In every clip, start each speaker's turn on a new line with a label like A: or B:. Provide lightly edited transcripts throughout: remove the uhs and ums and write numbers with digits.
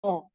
A: हाँ।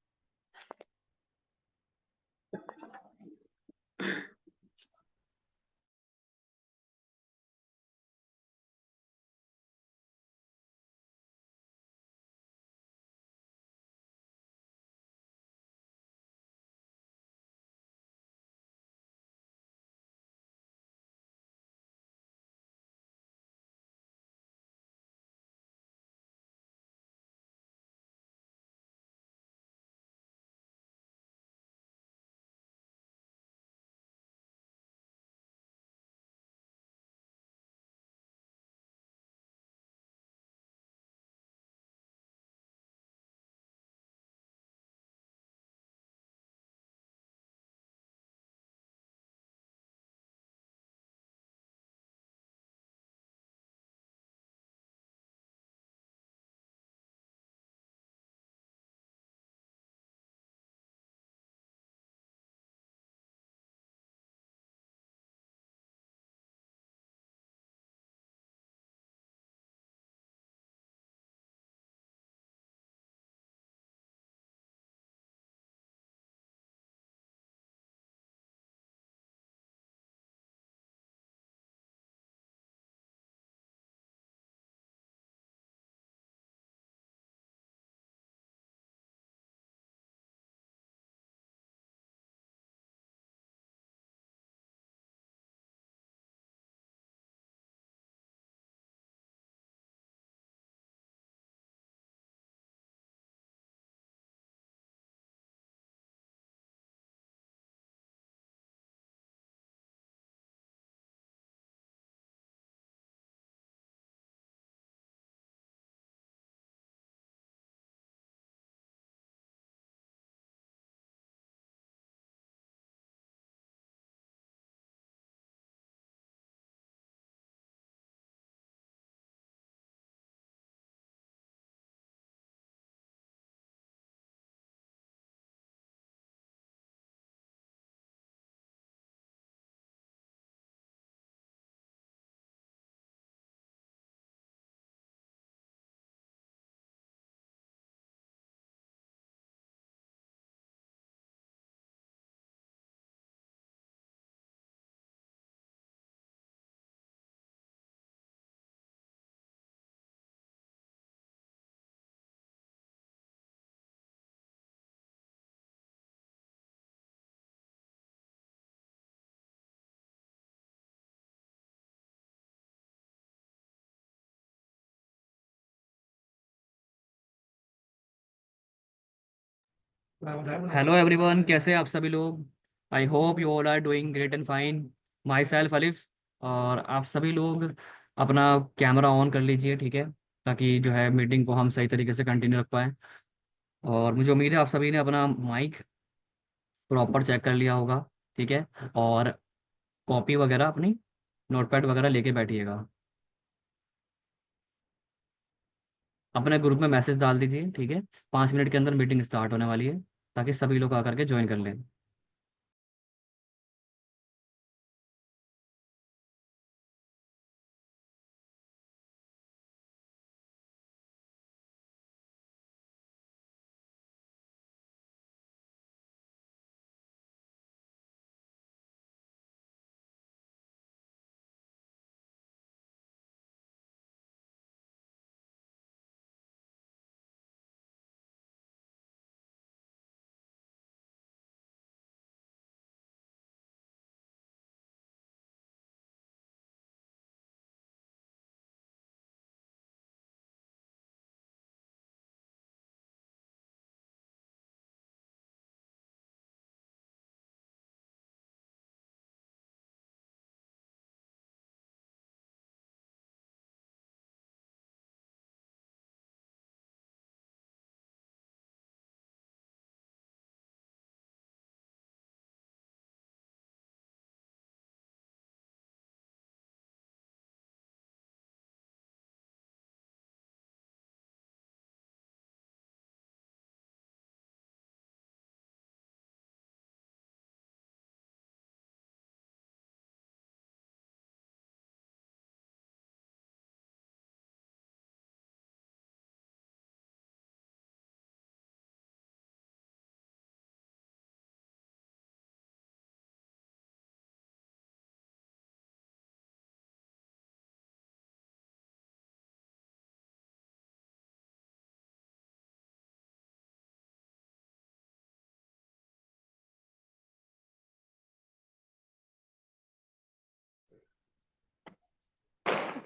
B: Hello everyone, कैसे हैं आप सभी लोग। I hope you all are doing great and fine. Myself Alif. और आप सभी लोग अपना कैमरा ऑन कर लीजिए, ठीक है, ताकि जो है मीटिंग को हम सही तरीके से कंटिन्यू रख पाएँ। और मुझे उम्मीद है आप सभी ने अपना माइक प्रॉपर चेक कर लिया होगा, ठीक है। और कॉपी वगैरह अपनी नोटपैड वगैरह लेके बैठिएगा। अपने ग्रुप में मैसेज डाल दीजिए, ठीक है। 5 मिनट के अंदर मीटिंग स्टार्ट होने वाली है, ताकि सभी लोग आकर के ज्वाइन कर लें।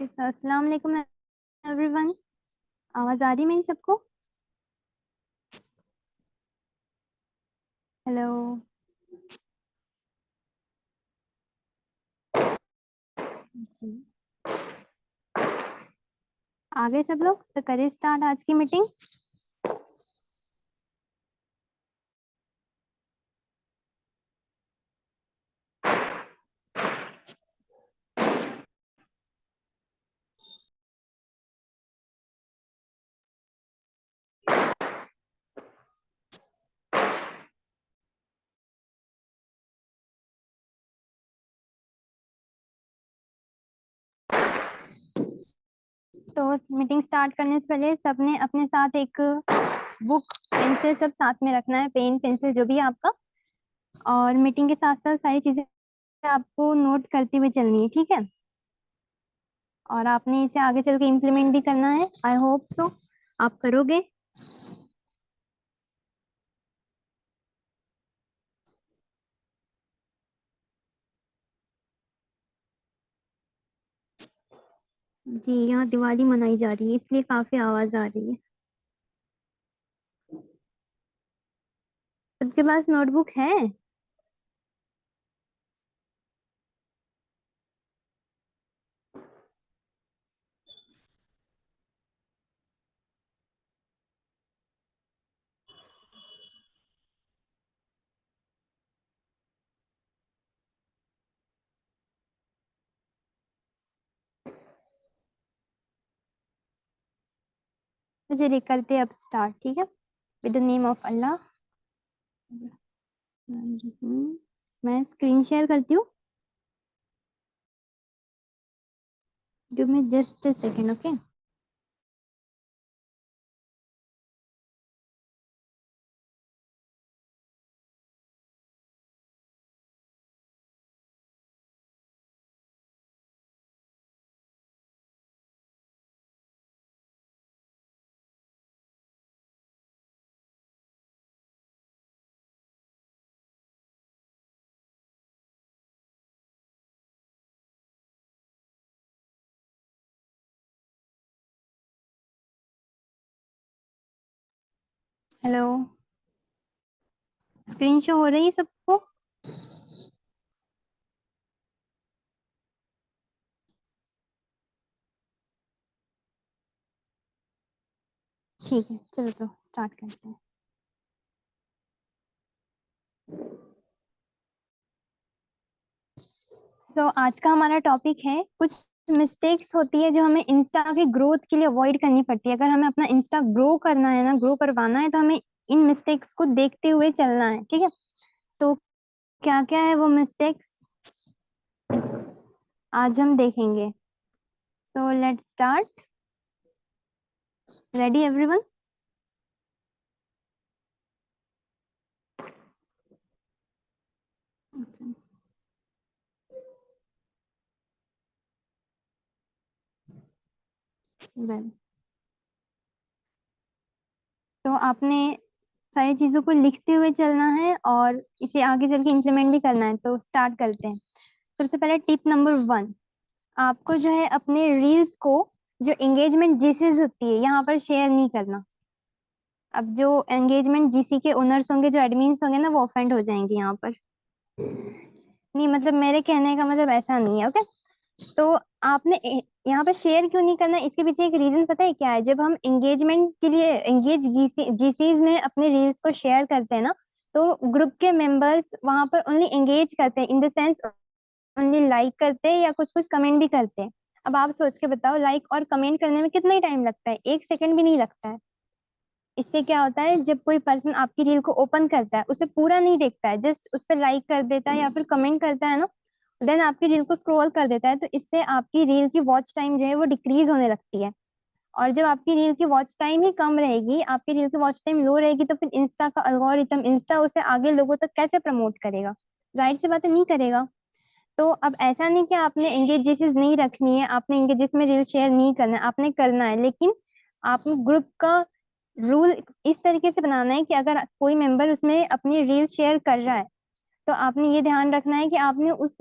A: ओके सर, अस्सलाम वालेकुम एवरीवन। आवाज आ रही मेरी सबको? हेलो जी, आ गए सब लोग? तो करिए स्टार्ट आज की मीटिंग। तो मीटिंग स्टार्ट करने से पहले सबने अपने साथ एक बुक पेंसिल सब साथ में रखना है, पेन पेंसिल जो भी है आपका। और मीटिंग के साथ साथ सारी चीजें आपको नोट करते हुए चलनी है, ठीक है? और आपने इसे आगे चल के इम्प्लीमेंट भी करना है, आई होप सो आप करोगे। जी, यहाँ दिवाली मनाई जा रही है इसलिए काफी आवाज आ रही है। सबके पास नोटबुक है? तो चलिए करते हैं अब स्टार्ट, ठीक है? विद द नेम ऑफ अल्लाह। मैं स्क्रीन शेयर करती हूँ, give me just a second, okay? Hello, screen show हो रही है सबको? ठीक है, चलो तो स्टार्ट करते हैं। आज का हमारा टॉपिक है कुछ मिस्टेक्स होती है जो हमें इंस्टा के ग्रोथ के लिए अवॉइड करनी पड़ती है। अगर हमें अपना इंस्टा ग्रो करना है ना, ग्रो करवाना है, तो हमें इन मिस्टेक्स को देखते हुए चलना है, ठीक है? तो क्या क्या है वो मिस्टेक्स आज हम देखेंगे। So let's start. Ready everyone? Well, तो आपने सारी चीजों को लिखते हुए चलना है और इसे आगे चल के इम्प्लीमेंट भी करना है। तो स्टार्ट करते हैं। सबसे पहले टिप नंबर 1, आपको जो है अपने रील्स को जो एंगेजमेंट जीसीज होती है यहाँ पर शेयर नहीं करना। अब जो एंगेजमेंट जीसी के ओनर्स होंगे, जो एडमिन्स होंगे ना, वो ऑफेंड हो जाएंगे यहाँ पर। नहीं मतलब मेरे कहने का मतलब ऐसा नहीं है, ओके? तो आपने यहाँ पे शेयर क्यों नहीं करना, इसके पीछे एक रीजन पता है क्या है? जब हम एंगेजमेंट के लिए एंगेज जीसीज में अपने रील्स को शेयर करते हैं ना, तो ग्रुप के मेंबर्स वहां पर ओनली एंगेज करते हैं, in the sense only like करते हैं या कुछ कुछ कमेंट भी करते हैं। अब आप सोच के बताओ, लाइक और कमेंट करने में कितना ही टाइम लगता है? 1 सेकंड भी नहीं लगता है। इससे क्या होता है, जब कोई पर्सन आपकी रील को ओपन करता है, उसे पूरा नहीं देखता है, जस्ट उस पर लाइक कर देता है या फिर कमेंट करता है ना, देन आपकी रील को स्क्रॉल कर देता है, तो इससे आपकी रील की वॉच टाइम जो है वो डिक्रीज होने लगती है। और जब आपकी रील की वॉच टाइम ही कम रहेगी, आपकी रील की वॉच टाइम लो रहेगी, तो फिर इंस्टा का अलगोरिथम, इंस्टा उसे आगे लोगों तक कैसे प्रमोट करेगा? जाहिर सी बात है, नहीं करेगा। तो अब ऐसा नहीं कि आपने एंगेज चीज नहीं रखनी है, आपने एंगेज में रील शेयर नहीं करना है, आपने करना है, लेकिन आपने ग्रुप का रूल इस तरीके से बनाना है कि अगर कोई मेंबर उसमें अपनी रील शेयर कर रहा है, तो आपने ये ध्यान रखना है कि आपने उस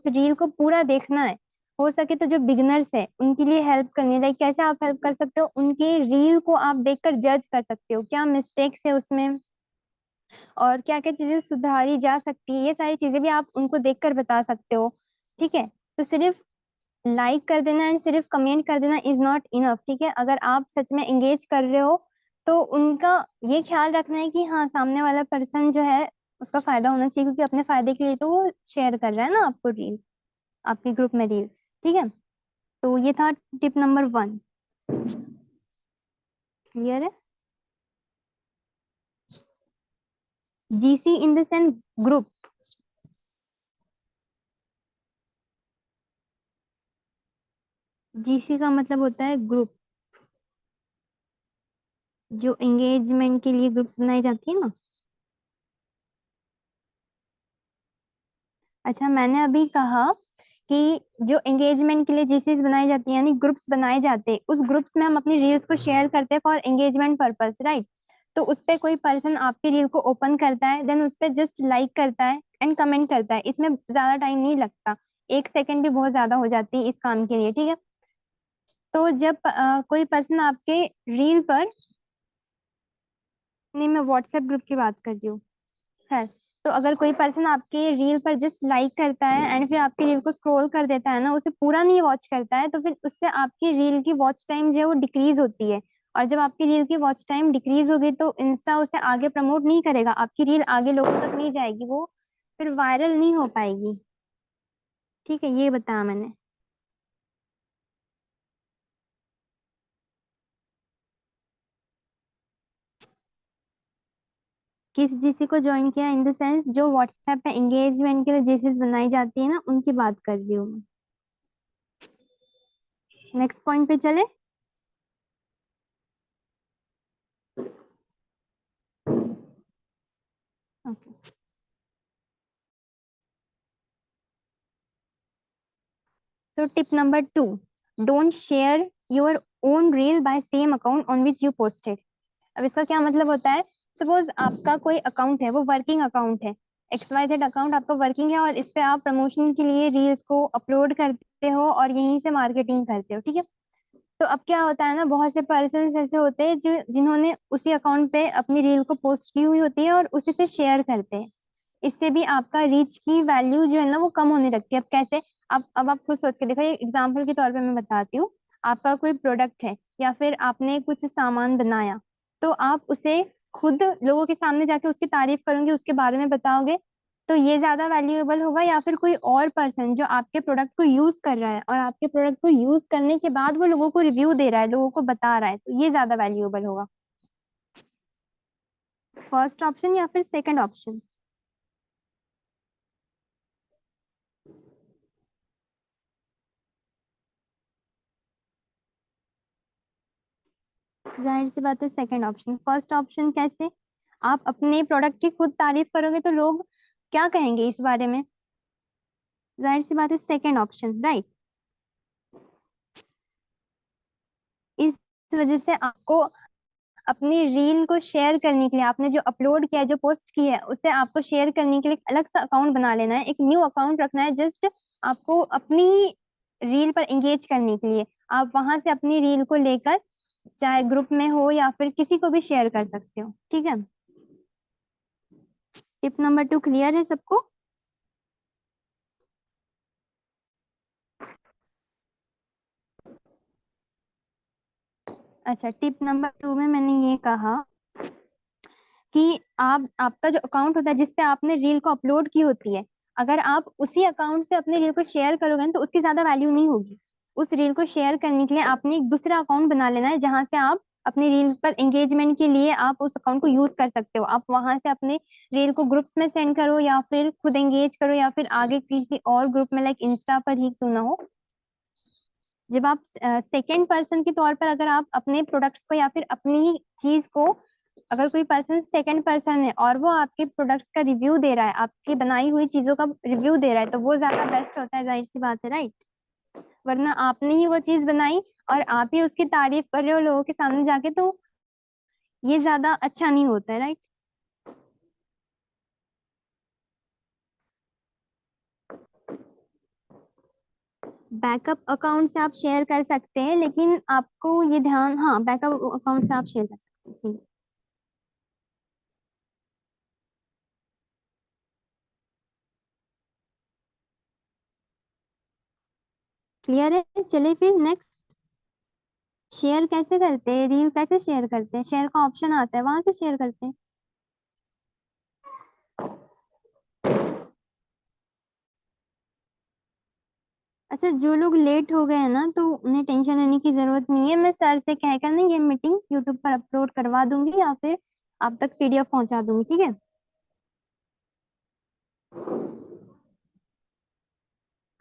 A: रील को पूरा देखना है। हो सके तो जो बिगिनर्स है उनके लिए हेल्प करनी है। लाइक कैसे आप हेल्प कर सकते हो, उनके रील को आप देखकर जज कर सकते हो क्या मिस्टेक्स है उसमें और क्या क्या चीजें सुधारी जा सकती है, ये सारी चीजें भी आप उनको देखकर बता सकते हो। ठीक है, तो सिर्फ लाइक कर देना एंड सिर्फ कमेंट कर देना इज नॉट इनफ। ठीक है, अगर आप सच में एंगेज कर रहे हो तो उनका ये ख्याल रखना है कि हाँ सामने वाला पर्सन जो है उसका फायदा होना चाहिए, क्योंकि अपने फायदे के लिए तो वो शेयर कर रहा है ना आपको रील, आपके ग्रुप में रील। ठीक है, तो ये था टिप नंबर 1। क्लियर है? GC in the sense group. GC का मतलब होता है ग्रुप, जो एंगेजमेंट के लिए ग्रुप्स बनाई जाती है ना। अच्छा, मैंने अभी कहा कि जो एंगेजमेंट के लिए जीसीस बनाई जाती है यानी ग्रुप्स बनाए जाते हैं, उस ग्रुप्स में हम अपनी रील्स को शेयर करते हैं फॉर एंगेजमेंट पर्पस, राइट। तो उस पे कोई पर्सन आपकी रील को ओपन करता है, देन उस पे जस्ट लाइक करता है एंड कमेंट करता है, इसमें ज्यादा टाइम नहीं लगता, 1 सेकंड भी बहुत ज्यादा हो जाती है इस काम के लिए। ठीक है, तो जब कोई पर्सन आपके रील पर, नहीं मैं व्हाट्सएप ग्रुप की बात कर रही हूँ, है, तो अगर कोई पर्सन आपके रील पर जस्ट लाइक करता है एंड फिर आपकी रील को स्क्रॉल कर देता है ना, उसे पूरा नहीं वॉच करता है, तो फिर उससे आपकी रील की वॉच टाइम जो है वो डिक्रीज होती है। और जब आपकी रील की वॉच टाइम डिक्रीज होगी तो इंस्टा उसे आगे प्रमोट नहीं करेगा, आपकी रील आगे लोगों तक नहीं जाएगी, वो फिर वायरल नहीं हो पाएगी। ठीक है, ये बताया मैंने। किस जीसी को ज्वाइन किया इन द सेंस, जो व्हाट्सएप पे एंगेजमेंट के लिए जीसीस बनाई जाती है ना, उनकी बात कर रही हूँ मैं। नेक्स्ट पॉइंट पे चले। ओके, तो tip number 2, don't share your own reel by same account on which you posted. अब इसका क्या मतलब होता है, सपोज आपका कोई अकाउंट है, वो वर्किंग अकाउंट है, XYZ अकाउंट आपका वर्किंग है और इस पे आप प्रमोशन के लिए रील्स को अपलोड करते हो और यहीं से मार्केटिंग करते हो। ठीक है, तो अब क्या होता है ना, बहुत से पर्सन ऐसे होते हैं जो जिन्होंने उसी अकाउंट पे अपनी रील को पोस्ट की हुई होती है और उसी पे शेयर करते हैं। इससे भी आपका रीच की वैल्यू जो है ना वो कम होने लगती है। अब कैसे, अब आप खुद सोच के देखो, ये एग्जाम्पल के तौर पे मैं बताती हूँ। आपका कोई प्रोडक्ट है या फिर आपने कुछ सामान बनाया, तो आप उसे खुद लोगों के सामने जाके उसकी तारीफ करोगे, उसके बारे में बताओगे, तो ये ज्यादा वैल्यूएबल होगा, या फिर कोई और पर्सन जो आपके प्रोडक्ट को यूज कर रहा है और आपके प्रोडक्ट को यूज करने के बाद वो लोगों को रिव्यू दे रहा है, लोगों को बता रहा है, तो ये ज्यादा वैल्यूएबल होगा। फर्स्ट ऑप्शन या फिर सेकंड ऑप्शन? जाहिर सी बात है सेकंड ऑप्शन। फर्स्ट ऑप्शन कैसे, आप अपने प्रोडक्ट की खुद तारीफ करोगे तो लोग क्या कहेंगे इस बारे में? जाहिर सी बात है सेकंड ऑप्शन, राइट। इस वजह से आपको अपनी रील को शेयर करने के लिए, आपने जो अपलोड किया है, जो पोस्ट की है, उसे आपको शेयर करने के लिए एक अलग सा अकाउंट बना लेना है, एक न्यू अकाउंट रखना है, जस्ट आपको अपनी रील पर एंगेज करने के लिए। आप वहां से अपनी रील को लेकर चाहे ग्रुप में हो या फिर किसी को भी शेयर कर सकते हो। ठीक है, टिप नंबर 2 क्लियर है सबको? अच्छा, टिप नंबर 2 में मैंने ये कहा कि आप, आपका जो अकाउंट होता है जिसपे आपने रील को अपलोड की होती है, अगर आप उसी अकाउंट से अपनी रील को शेयर करोगे ना, तो उसकी ज्यादा वैल्यू नहीं होगी। उस रील को शेयर करने के लिए आपने एक दूसरा अकाउंट बना लेना है, जहां से आप अपनी रील पर एंगेजमेंट के लिए आप उस अकाउंट को यूज कर सकते हो। आप वहां से अपने रील को ग्रुप्स में सेंड करो या फिर खुद एंगेज करो या फिर आगे किसी और ग्रुप में, लाइक इंस्टा पर ही क्यों ना हो। जब आप सेकेंड पर्सन के तौर पर अगर आप अपने प्रोडक्ट्स को या फिर अपनी चीज को, अगर कोई पर्सन सेकंड पर्सन है और वो आपके प्रोडक्ट्स का रिव्यू दे रहा है, आपकी बनाई हुई चीजों का रिव्यू दे रहा है, तो वो ज्यादा बेस्ट होता है, जाहिर सी बात है, राइट। वरना आपने ही वो चीज बनाई और आप ही उसकी तारीफ कर रहे हो लोगों के सामने जाके, तो ये ज्यादा अच्छा नहीं होता है, राइट। बैकअप अकाउंट से आप शेयर कर सकते हैं, लेकिन आपको ये ध्यान, हाँ बैकअप अकाउंट से आप शेयर कर सकते हैं। क्लियर है? चलिए फिर नेक्स्ट। शेयर कैसे करते हैं, रील कैसे शेयर करते हैं? शेयर का ऑप्शन आता है, वहां से शेयर करते हैं। अच्छा, जो लोग लेट हो गए हैं ना, तो उन्हें टेंशन लेने की जरूरत नहीं है। मैं सर से कहकर ना ये मीटिंग यूट्यूब पर अपलोड करवा दूंगी, या फिर आप तक पीडीएफ पहुंचा दूंगी, ठीक है?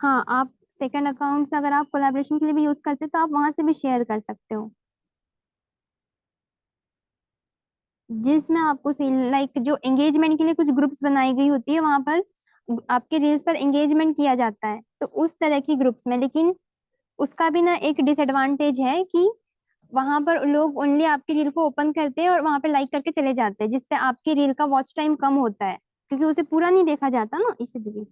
A: हाँ, आप सेकंड अकाउंट से अगर आप कोलैबोरेशन के लिए भी यूज करते हैं तो आप वहां से भी शेयर कर सकते हो, जिसमें आपको लाइक जो एंगेजमेंट के लिए कुछ ग्रुप्स बनाई गई होती है, वहां पर आपके रील्स पर एंगेजमेंट किया जाता है, तो उस तरह की ग्रुप्स में। लेकिन उसका भी ना एक डिसएडवांटेज है कि वहां पर लोग ओनली आपकी रील को ओपन करते हैं और वहां पे लाइक करके चले जाते हैं, जिससे आपकी रील का वॉच टाइम कम होता है, क्योंकि उसे पूरा नहीं देखा जाता ना, इसलिए।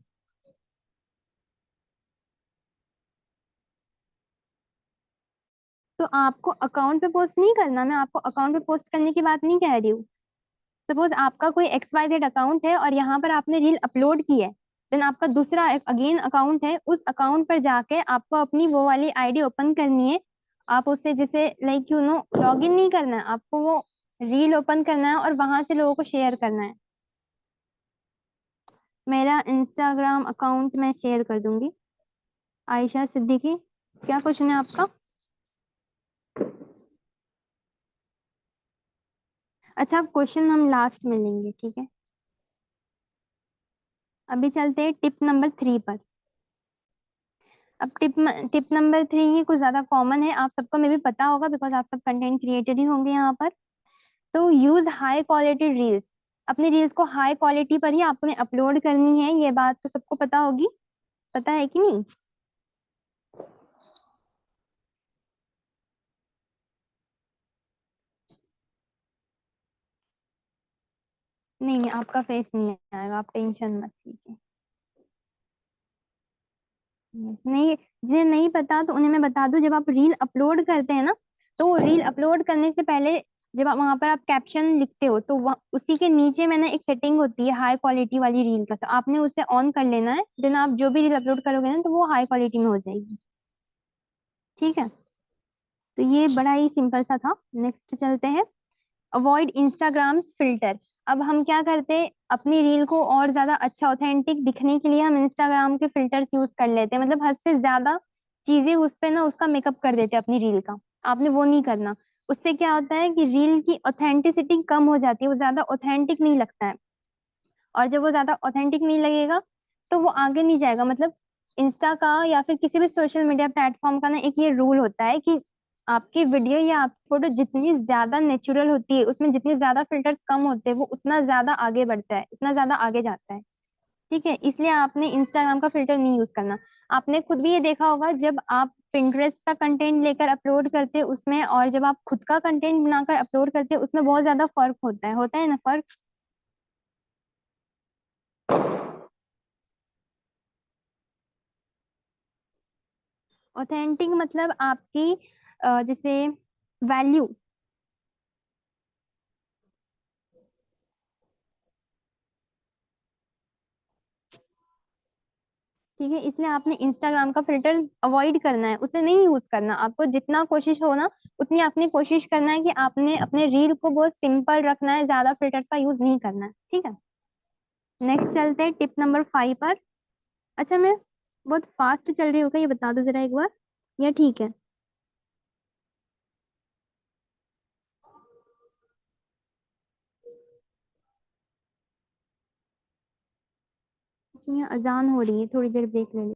A: तो आपको अकाउंट पे पोस्ट नहीं करना, मैं आपको अकाउंट पे पोस्ट करने की बात नहीं कह रही हूँ। सपोज आपका कोई XYZ अकाउंट है और यहाँ पर आपने रील अपलोड की है, देन आपका दूसरा अगेन अकाउंट है, उस अकाउंट पर जाके आपको अपनी वो वाली आईडी ओपन करनी है। आप उससे जैसे लाइक लॉग इन नहीं करना है आपको, वो रील ओपन करना है और वहां से लोगों को शेयर करना है। मेरा इंस्टाग्राम अकाउंट मैं शेयर कर दूंगी। आयशा सिद्दीकी, क्या क्वेश्चन है आपका? अच्छा, क्वेश्चन हम लास्ट में लेंगे, ठीक है? अभी चलते हैं टिप नंबर 3 पर। अब टिप नंबर 3 ये कुछ ज्यादा कॉमन है, आप सबको में भी पता होगा, बिकॉज आप सब कंटेंट क्रिएटर ही होंगे यहाँ पर। तो यूज हाई क्वालिटी रील्स। अपनी रील्स को हाई क्वालिटी पर ही आपने अपलोड करनी है, ये बात तो सबको पता होगी। पता है कि नहीं? नहीं नहीं, आपका फेस नहीं आएगा, आप टेंशन मत लीजिए। नहीं, जिन्हें नहीं पता तो उन्हें मैं बता दूं, जब आप रील अपलोड करते हैं ना, तो रील अपलोड करने से पहले जब आप वहां पर आप कैप्शन लिखते हो, तो उसी के नीचे में ना एक सेटिंग होती है हाई क्वालिटी वाली रील का, तो आपने उसे ऑन कर लेना है, देन आप जो भी रील अपलोड करोगे ना, तो वो हाई क्वालिटी में हो जाएगी। ठीक है? तो ये बड़ा ही सिंपल सा था। नेक्स्ट चलते हैं, अवॉइड इंस्टाग्राम्स फिल्टर। अब हम क्या करते हैं, अपनी रील को और ज्यादा अच्छा ऑथेंटिक दिखने के लिए हम इंस्टाग्राम के फिल्टर्स यूज कर लेते हैं, मतलब हद से ज्यादा चीजें उस पे ना उसका मेकअप कर देते हैं अपनी रील का। आपने वो नहीं करना। उससे क्या होता है कि रील की ऑथेंटिसिटी कम हो जाती है, वो ज्यादा ऑथेंटिक नहीं लगता है। और जब वो ज्यादा ऑथेंटिक नहीं लगेगा, तो वो आगे नहीं जाएगा। मतलब इंस्टा का या फिर किसी भी सोशल मीडिया प्लेटफॉर्म का ना एक ये रूल होता है कि आपकी वीडियो या आपकी फोटो जितनी ज्यादा नेचुरल होती है, उसमें जितने ज्यादा फिल्टर्स कम होते हैं, वो उतना ज्यादा आगे बढ़ता है, उतना ज्यादा आगे जाता है। ठीक है? इसलिए आपने इंस्टाग्राम का फिल्टर नहीं यूज करना। आपने खुद भी ये देखा होगा, जब आप पिंटरेस्ट का कंटेंट लेकर अपलोड करते हैं उसमें, और जब आप खुद का कंटेंट बनाकर अपलोड करते हैं उसमें बहुत ज्यादा फर्क होता है ना फर्क। ऑथेंटिक मतलब आपकी जैसे वैल्यू। ठीक है? इसलिए आपने इंस्टाग्राम का फिल्टर अवॉइड करना है, उसे नहीं यूज करना। आपको जितना कोशिश हो ना, उतनी अपनी कोशिश करना है कि आपने अपने रील को बहुत सिंपल रखना है, ज्यादा फिल्टर्स का यूज नहीं करना है। ठीक है? नेक्स्ट चलते हैं टिप नंबर 5 पर। अच्छा, मैं बहुत फास्ट चल रही हूँ क्या, ये बता दो जरा एक बार, या ठीक है? अच्छा, यहाँ अजान हो रही है, थोड़ी देर ब्रेक ले लें।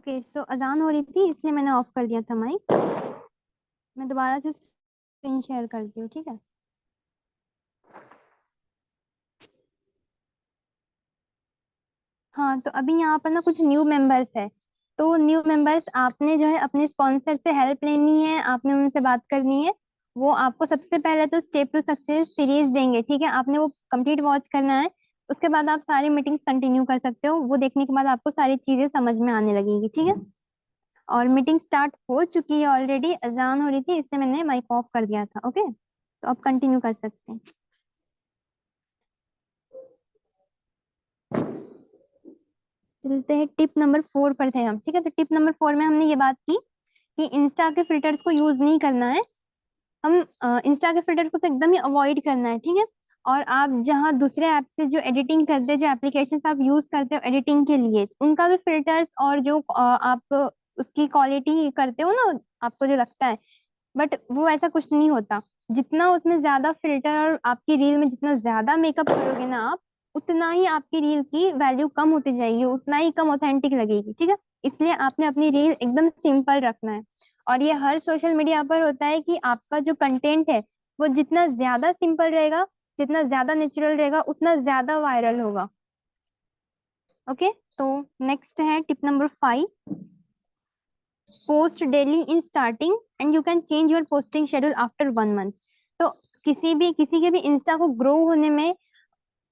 A: ओके, सो अजान हो रही थी इसलिए मैंने ऑफ कर दिया था माइक। मैं दोबारा से स्क्रीन शेयर करती हूँ, ठीक है। हाँ, तो अभी यहाँ पर ना कुछ न्यू मेंबर्स है। तो न्यू मेंबर्स, आपने जो है अपने स्पॉन्सर से हेल्प लेनी है, आपने उनसे बात करनी है। वो आपको सबसे पहले तो स्टेप टू सक्सेस सीरीज देंगे, ठीक है। आपने वो कंप्लीट वॉच करना है। उसके बाद आप सारी मीटिंग्स कंटिन्यू कर सकते हो। वो देखने के बाद आपको सारी चीजें समझ में आने लगेंगी, ठीक है। और मीटिंग स्टार्ट हो चुकी है ऑलरेडी, अजान हो रही थी इसलिए मैंने माइक ऑफ कर दिया था। ओके, तो आप कंटिन्यू कर सकते हैं। चलते हैं, टिप नंबर 4 पर थे हम, ठीक है। तो टिप नंबर 4 में हमने ये बात की कि इंस्टा के फिल्टर्स को यूज नहीं करना है। हम इंस्टा के फिल्टर को तो एकदम ही अवॉइड करना है, ठीक है। और आप जहाँ दूसरे ऐप से जो एडिटिंग करते हैं, जो एप्लीकेशन आप यूज करते हो एडिटिंग के लिए, उनका भी फिल्टर्स और जो आप उसकी क्वालिटी करते हो ना, आपको जो लगता है, बट वो ऐसा कुछ नहीं होता। जितना उसमें ज्यादा फिल्टर और आपकी रील में जितना ज्यादा मेकअप करोगे ना आप, उतना ही आपकी रील की वैल्यू कम होती जाएगी, उतना ही कम ऑथेंटिक लगेगी, ठीक है। इसलिए आपने अपनी रील एकदम सिंपल रखना है। और ये हर सोशल मीडिया पर होता है कि आपका जो कंटेंट है वो जितना ज्यादा सिंपल रहेगा, जितना ज्यादा नेचुरल रहेगा, उतना ज्यादा वायरल होगा। ओके, तो नेक्स्ट है tip number 5। Post daily in starting and you can change your posting schedule after 1 month. तो किसी के भी इंस्टा को ग्रो होने में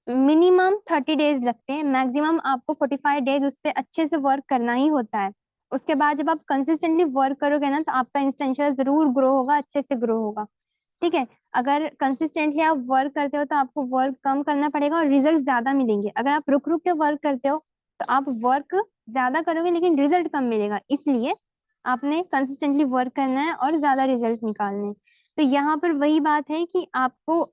A: मिनिमम 30 डेज लगते हैं, मैक्सिमम आपको 45 डेज उस पर अच्छे से वर्क करना ही होता है। उसके बाद जब आप कंसिस्टेंटली वर्क करोगे ना, तो आपका इंस्टा जरूर ग्रो होगा, अच्छे से ग्रो होगा, ठीक है। अगर कंसिस्टेंटली आप वर्क करते हो तो आपको वर्क कम करना पड़ेगा और रिजल्ट ज्यादा मिलेंगे। अगर आप रुक रुक के वर्क करते हो तो आप वर्क ज्यादा करोगे लेकिन रिजल्ट कम मिलेगा। इसलिए आपने कंसिस्टेंटली वर्क करना है और ज्यादा रिजल्ट निकालने हैं। तो यहाँ पर वही बात है कि आपको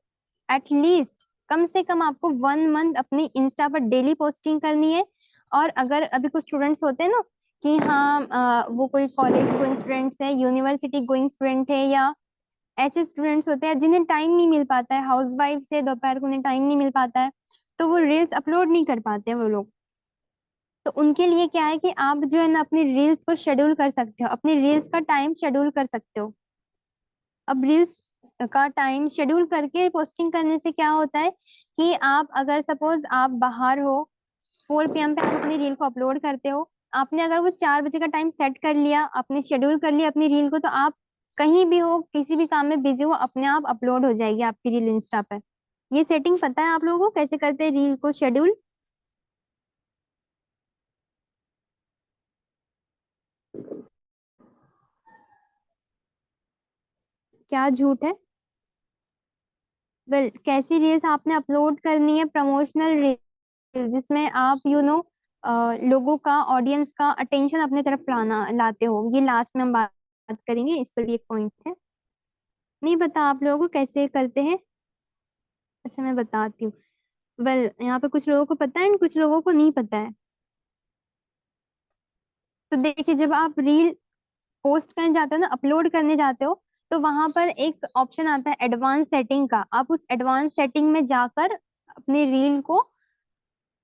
A: एटलीस्ट कम से कम आपको 1 मंथ अपनी इंस्टा पर डेली पोस्टिंग करनी है। और अगर अभी कुछ स्टूडेंट्स होते हैं ना कि हाँ वो कोई कॉलेज गोइंग स्टूडेंट्स है, यूनिवर्सिटी गोइंग स्टूडेंट है, या ऐसे स्टूडेंट्स होते हैं जिन्हें टाइम नहीं मिल पाता है, हाउस वाइफ से दोपहर को उन्हें टाइम नहीं मिल पाता है, तो वो रील्स अपलोड नहीं कर पाते हैं वो लोग। तो उनके लिए क्या है कि आप जो है ना अपनी रील्स को शेड्यूल कर सकते हो, अपनी रील्स का टाइम शेड्यूल कर सकते हो। अब रील्स का टाइम शेड्यूल करके पोस्टिंग करने से क्या होता है कि आप अगर सपोज आप बाहर हो, 4 PM पे आप अपनी रील को अपलोड करते हो, आपने अगर वो 4 बजे का टाइम सेट कर लिया, आपने शेड्यूल कर लिया अपनी रील को, तो आप कहीं भी हो, किसी भी काम में बिजी हो, अपने आप अपलोड हो जाएगी आपकी रील इंस्टा पर। ये सेटिंग पता है आप लोगों को कैसे करते हैं रील को शेड्यूल? क्या झूठ है? वेल, कैसी रील्स आपने अपलोड करनी है? प्रमोशनल रील, जिसमें आप लोगों का, ऑडियंस का अटेंशन अपने तरफ लाते हो। ये लास्ट में हम बात करेंगे, इस पर भी एक पॉइंट है। नहीं पता आप लोगों को कैसे करते हैं? अच्छा, मैं बताती हूँ। वेल, यहाँ पे कुछ लोगों को पता है और कुछ लोगों को नहीं पता है। तो देखिए, जब आप रील पोस्ट करने जाते हो ना, अपलोड करने जाते हो, तो वहां पर एक ऑप्शन आता है एडवांस सेटिंग का। आप उस एडवांस सेटिंग में जाकर अपनी रील को,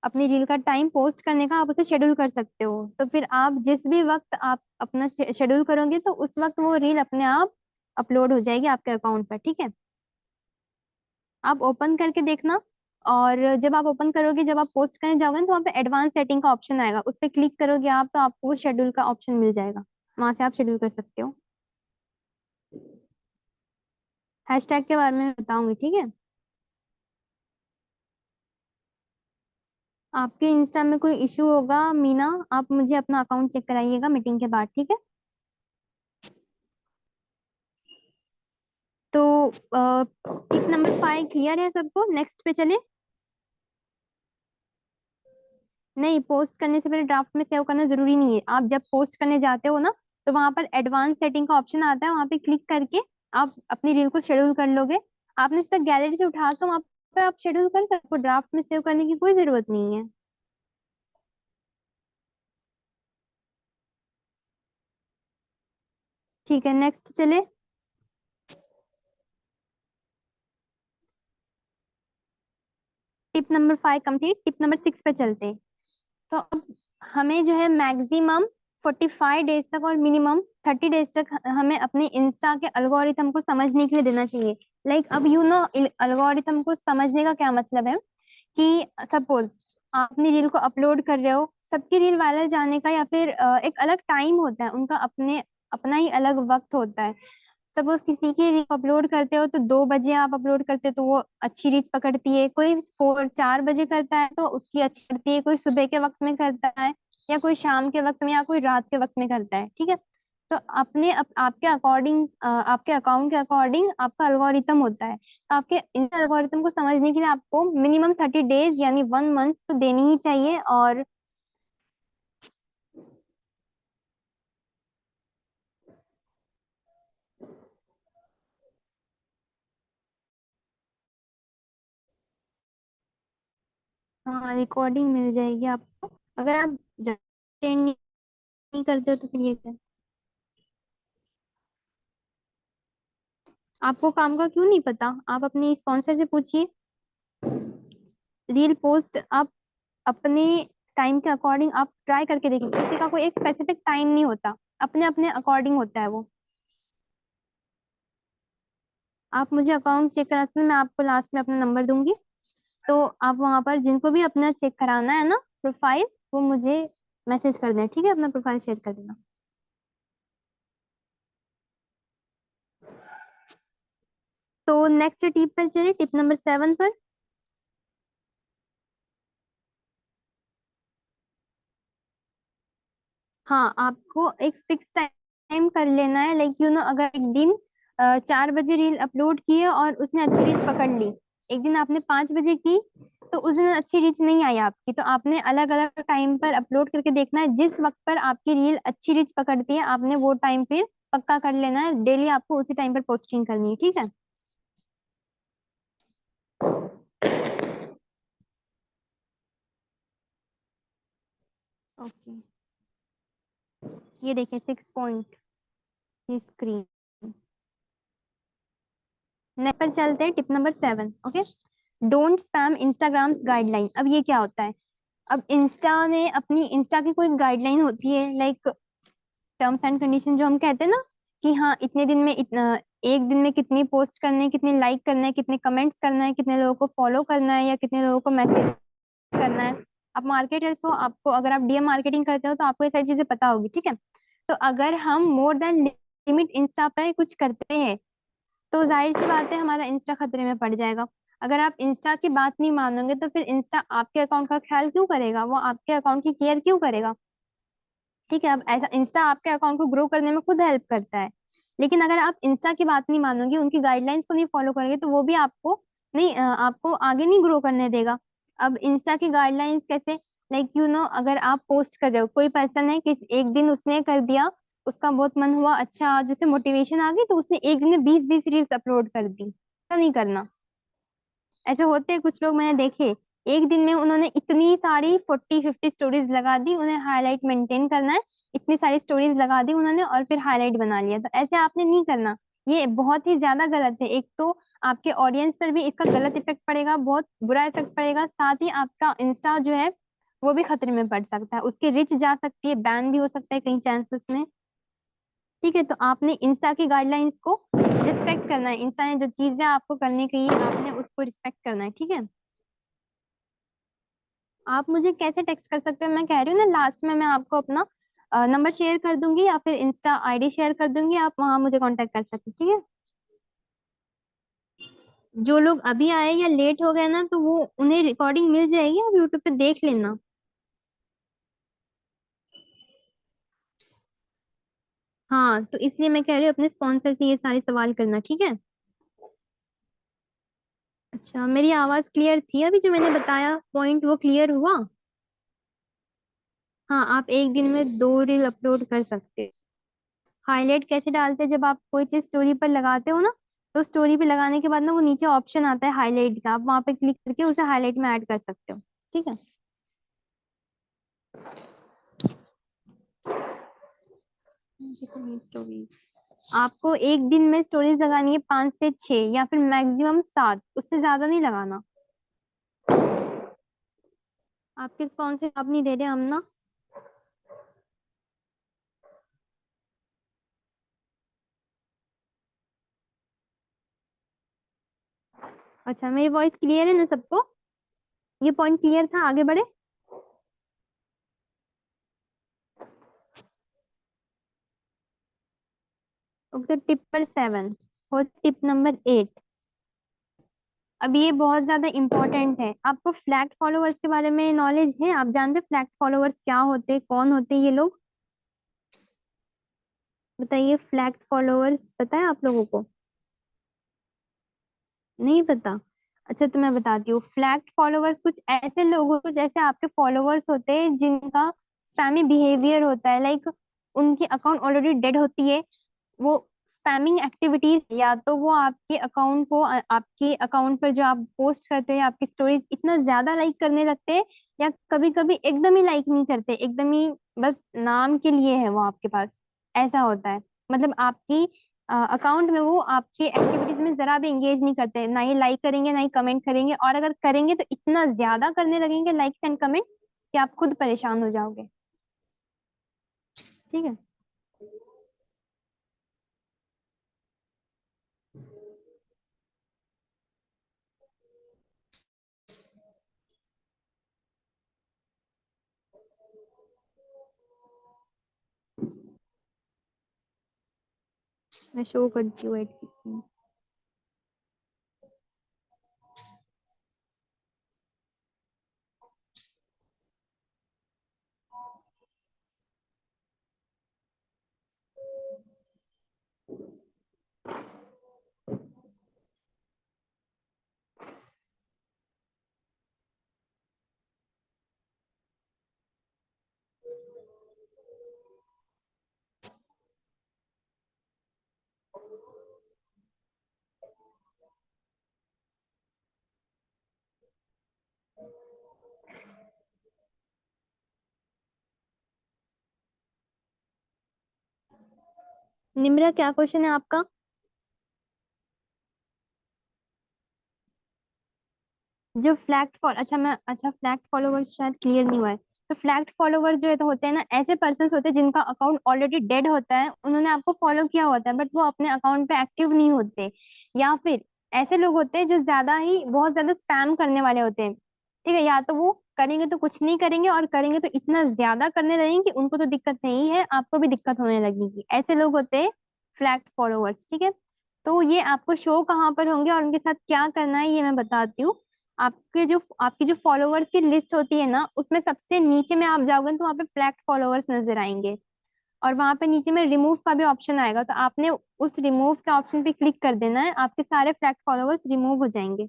A: अपनी रील का टाइम पोस्ट करने का आप उसे शेड्यूल कर सकते हो। तो फिर आप जिस भी वक्त आप अपना शेड्यूल करोगे, तो उस वक्त वो रील अपने आप अपलोड हो जाएगी आपके अकाउंट पर, ठीक है। आप ओपन करके देखना। और जब आप ओपन करोगे, जब आप पोस्ट करने जाओगे ना, तो वहाँ पे एडवांस सेटिंग का ऑप्शन आएगा, उस पर क्लिक करोगे आप, तो आपको वो शेड्यूल का ऑप्शन मिल जाएगा। वहां से आप शेड्यूल कर सकते हो। हैशटैग के बारे में बताऊंगी, ठीक है। आपके इंस्टा में कोई इशू होगा मीना, आप मुझे अपना अकाउंट चेक कराइएगा मीटिंग के बाद, ठीक है। तो टिप नंबर 5 क्लियर है सबको? नेक्स्ट पे चले। नहीं, पोस्ट करने से पहले ड्राफ्ट में सेव करना जरूरी नहीं है। आप जब पोस्ट करने जाते हो ना, तो वहां पर एडवांस सेटिंग का ऑप्शन आता है, वहां पे क्लिक करके आप अपनी रील को शेड्यूल कर लोगे। आपने सीधा गैलरी से उठा कर वहां पर आप शेड्यूल कर सकते हो, ड्राफ्ट में सेव करने की कोई जरूरत नहीं है। ठीक है, नेक्स्ट चले। Tip number 5 complete, tip number 6 पे चलते हैं। तो अब हमें जो है मैक्सिमम 45 डेज तक और मिनिमम 30 डेज तक हमें अपने इंस्टा के अल्गोरिथम को समझने के लिए देना चाहिए। लाइक अब यू नो अल्गोरिथम को समझने का क्या मतलब है कि सपोज आप अपनी रील को अपलोड कर रहे हो, सबकी रील वायरल जाने का या फिर एक अलग टाइम होता है उनका, अपने अपना ही अलग वक्त होता है। सपोज किसी की रील अपलोड करते हो तो 2 बजे आप अपलोड करते हो तो वो अच्छी रीच पकड़ती है, कोई 4 बजे करता है तो उसकी अच्छी करती है, कोई सुबह के वक्त में करता है या कोई शाम के वक्त में या कोई रात के वक्त में करता है, ठीक है। तो आपके अकॉर्डिंग, आपके अकाउंट के अकॉर्डिंग आपका अल्गोरिथम होता है। तो आपके इन अल्गोरिथम को समझने के लिए आपको मिनिमम 30 डेज यानी 1 मंथ तो देनी ही चाहिए। और हाँ, रिकॉर्डिंग मिल जाएगी आपको। अगर आप अटेंड नहीं करते हो तो फिर ये क्या, आपको काम का क्यों नहीं पता? आप अपनी स्पॉन्सर से पूछिए। रील पोस्ट आप अपने टाइम के अकॉर्डिंग आप ट्राई करके देखिए, किसी का कोई एक स्पेसिफिक टाइम नहीं होता, अपने अपने अकॉर्डिंग होता है वो। आप मुझे अकाउंट चेक कराते हैं, मैं आपको लास्ट में अपना नंबर दूंगी, तो आप वहां पर जिनको भी अपना चेक कराना है ना प्रोफाइल, वो मुझे मैसेज कर दें, ठीक है, अपना प्रोफाइल शेयर कर देना। तो नेक्स्ट टिप पर चलिए, टिप नंबर 7 पर। हाँ, आपको एक फिक्स टाइम कर लेना है, लाइक यू नो अगर एक दिन 4 बजे रील अपलोड की है और उसने अच्छी रीच पकड़ ली, एक दिन आपने 5 बजे की तो उस दिन अच्छी रीच नहीं आई आपकी, तो आपने अलग अलग टाइम पर अपलोड करके देखना है, जिस वक्त पर आपकी रील अच्छी रीच पकड़ती है आपने वो टाइम फिर पक्का कर लेना है, डेली आपको उसी टाइम पर पोस्टिंग करनी है, ठीक है। ओके, ये देखिए 6 पॉइंट, ये स्क्रीन। नेक्स्ट पर चलते हैं, tip number 7। Okay, don't spam Instagram guideline. अब ये क्या होता है? अब इंस्टा ने अपनी, इंस्टा की कोई गाइडलाइन होती है, लाइक टर्म्स एंड कंडीशन जो हम कहते हैं ना, कि हाँ इतने दिन में इतना, एक दिन में कितनी पोस्ट करने हैं, कितने लाइक करना है, कितने कमेंट्स करना है, कितने लोगों को फॉलो करना है या कितने लोगों को मैसेज करना है। आप मार्केटर्स हो, आपको अगर आप डीएम मार्केटिंग करते हो तो आपको ये सारी चीजें पता होगी, ठीक है। तो अगर हम मोर देन लिमिट इंस्टा पे कुछ करते हैं तो जाहिर सी बात है हमारा इंस्टा खतरे में पड़ जाएगा। अगर आप इंस्टा की बात नहीं मानोगे तो फिर इंस्टा आपके अकाउंट का ख्याल क्यों करेगा, वो आपके अकाउंट की केयर क्यों करेगा? ठीक है, अब ऐसा इंस्टा आपके अकाउंट को ग्रो करने में खुद हेल्प करता है, लेकिन अगर आप इंस्टा की बात नहीं मानोगे, उनकी गाइडलाइंस को नहीं फॉलो करोगे तो वो भी आपको नहीं, आपको आगे नहीं ग्रो करने देगा। अब इंस्टा की गाइडलाइंस कैसे, लाइक यू नो अगर आप पोस्ट कर रहे हो, कोई पर्सन है कि एक दिन उसने कर दिया, उसका बहुत मन हुआ, अच्छा जैसे मोटिवेशन आ गई तो उसने एक दिन में 20-20 रील्स अपलोड कर दी, ऐसा नहीं करना। ऐसे होते हैं कुछ लोग, मैंने देखे, एक दिन में उन्होंने इतनी सारी 40-50 स्टोरीज लगा दी, उन्हें हाईलाइट मेंटेन करना है, इतनी सारी स्टोरीज लगा दी उन्होंने और फिर हाईलाइट बना लिया, तो ऐसे आपने नहीं करना। ये बहुत ही ज्यादा गलत है, एक तो आपके ऑडियंस पर भी इसका गलत इफेक्ट पड़ेगा, बहुत बुरा इफेक्ट पड़ेगा, साथ ही आपका इंस्टा जो है वो भी खतरे में पड़ सकता है, उसकी रिच जा सकती है, बैन भी हो सकता है कई चांसेस में। ठीक है, तो आपने इंस्टा की गाइडलाइंस को रिस्पेक्ट करना है, इंस्टा ने जो चीजें आपको करने की है आपने उसको रिस्पेक्ट करना है, ठीक है। आप मुझे कैसे टेक्स्ट कर सकते हो, मैं कह रही हूँ ना लास्ट में मैं आपको अपना नंबर शेयर कर दूंगी या फिर इंस्टा आईडी शेयर कर दूंगी, आप वहां मुझे कांटेक्ट कर सकते हो, ठीक है। जो लोग अभी आए या लेट हो गए ना तो वो उन्हें रिकॉर्डिंग मिल जाएगी, आप यूट्यूब पे देख लेना। हाँ, तो इसलिए मैं कह रही हूँ अपने स्पॉन्सर से ये सारे सवाल करना, ठीक है। अच्छा, मेरी आवाज क्लियर थी अभी जो मैंने बताया पॉइंट, वो क्लियर हुआ? हाँ, आप एक दिन में 2 रील अपलोड कर सकते हैं। हाईलाइट कैसे डालते हैं, जब आप कोई चीज स्टोरी पर लगाते हो ना, तो स्टोरी पे लगाने के बाद ना वो नीचे ऑप्शन आता है हाईलाइट का, आप वहां पे क्लिक करके उसे हाईलाइट में ऐड कर सकते हो, ठीक है। स्टोरीज, आपको एक दिन में स्टोरीज लगानी है 5 से 6 या फिर मैक्सिमम 7, उससे ज्यादा नहीं लगाना। आपके स्पॉन्सर आप नहीं दे रहे, हम ना। अच्छा, मेरी वॉइस क्लियर है ना सबको? ये पॉइंट क्लियर था, आगे बढ़े? ओके, टिप पर 7 और टिप नंबर 8। अब ये बहुत ज्यादा इंपॉर्टेंट है। आपको फ्लैग फॉलोअर्स के बारे में नॉलेज है? आप जानते हैं फ्लैग फॉलोअर्स क्या होते हैं, कौन होते हैं ये लोग? बताइए, फ्लैग फॉलोअर्स पता है आप लोगों को? नहीं पता? अच्छा, तो मैं बताती हूँ। फ्लैग फॉलोअर्स कुछ ऐसे लोग होते हैं जैसे आपके फॉलोअर्स होते हैं, जिनका स्पैमी बिहेवियर होता है। लाइक उनकी अकाउंट ऑलरेडी डेड होती है। वो स्पैमिंग एक्टिविटीज, या तो वो आपके अकाउंट को आपके अकाउंट पर जो आप पोस्ट करते हो या आपकी स्टोरीज इतना ज्यादा लाइक करने लगते हैं, या कभी कभी एकदम ही लाइक नहीं करते, एकदम ही बस नाम के लिए है वो आपके पास। ऐसा होता है। मतलब आपकी अकाउंट में वो आपकी एक्टिविटीज में जरा भी एंगेज नहीं करते, ना ही लाइक करेंगे ना ही कमेंट करेंगे, और अगर करेंगे तो इतना ज्यादा करने लगेंगे लाइक्स एंड कमेंट कि आप खुद परेशान हो जाओगे। ठीक है। मैं शो करती हूँ, वेट कीजिए। निम्रा, क्या क्वेश्चन है आपका? जो फ्लैक्ट फॉल अच्छा मैं अच्छा फ्लैक्ट फॉलोवर्स शायद क्लियर नहीं हुआ है। तो फ्लैक्ट फॉलोवर जो है तो होते हैं ना, ऐसे पर्सन होते हैं जिनका अकाउंट ऑलरेडी डेड होता है, उन्होंने आपको फॉलो किया होता है बट वो अपने अकाउंट पे एक्टिव नहीं होते। या फिर ऐसे लोग होते हैं जो ज्यादा ही बहुत ज्यादा स्पैम करने वाले होते हैं। ठीक है, या तो वो करेंगे तो कुछ नहीं करेंगे, और करेंगे तो इतना ज्यादा करने लगेंगे कि उनको तो दिक्कत नहीं है, आपको भी दिक्कत होने लगेगी। ऐसे लोग होते हैं फ्लैक्ट फॉलोवर्स। ठीक है। तो ये आपको शो कहाँ पर होंगे और उनके साथ क्या करना है ये मैं बताती हूँ। आपकी जो फॉलोअर्स की लिस्ट होती है ना, उसमें सबसे नीचे में आप जाओगे ना, तो वहाँ पे फ्लैक्ट फॉलोअर्स नजर आएंगे। और वहां पे नीचे में रिमूव का भी ऑप्शन आएगा, तो आपने उस रिमूव के ऑप्शन पे क्लिक कर देना है, आपके सारे फ्लैक्ट फॉलोअर्स रिमूव हो जाएंगे।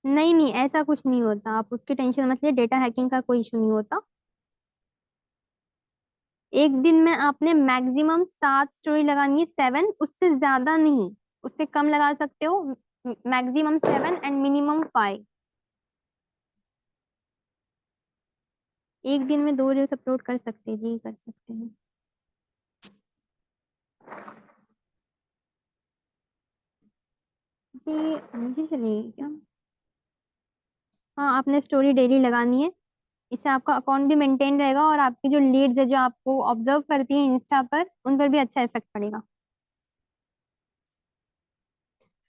A: नहीं नहीं, ऐसा कुछ नहीं होता, आप उसकी टेंशन मत लिए, डेटा हैकिंग का कोई इशू नहीं होता। एक दिन में आपने मैक्सिमम 7 स्टोरी लगानी है, 7, उससे ज्यादा नहीं। उससे कम लगा सकते हो। Maximum 7 and minimum 5। एक दिन में 2 रील्स अपलोड कर सकते हैं जी, कर सकते हैं। जी, मुझे चलिए क्या। हाँ, आपने स्टोरी डेली लगानी है। इससे आपका अकाउंट भी मेंटेन रहेगा, और आपकी जो लीड्स है जो आपको ऑब्जर्व करती है इंस्टा पर, उन पर भी अच्छा इफेक्ट पड़ेगा।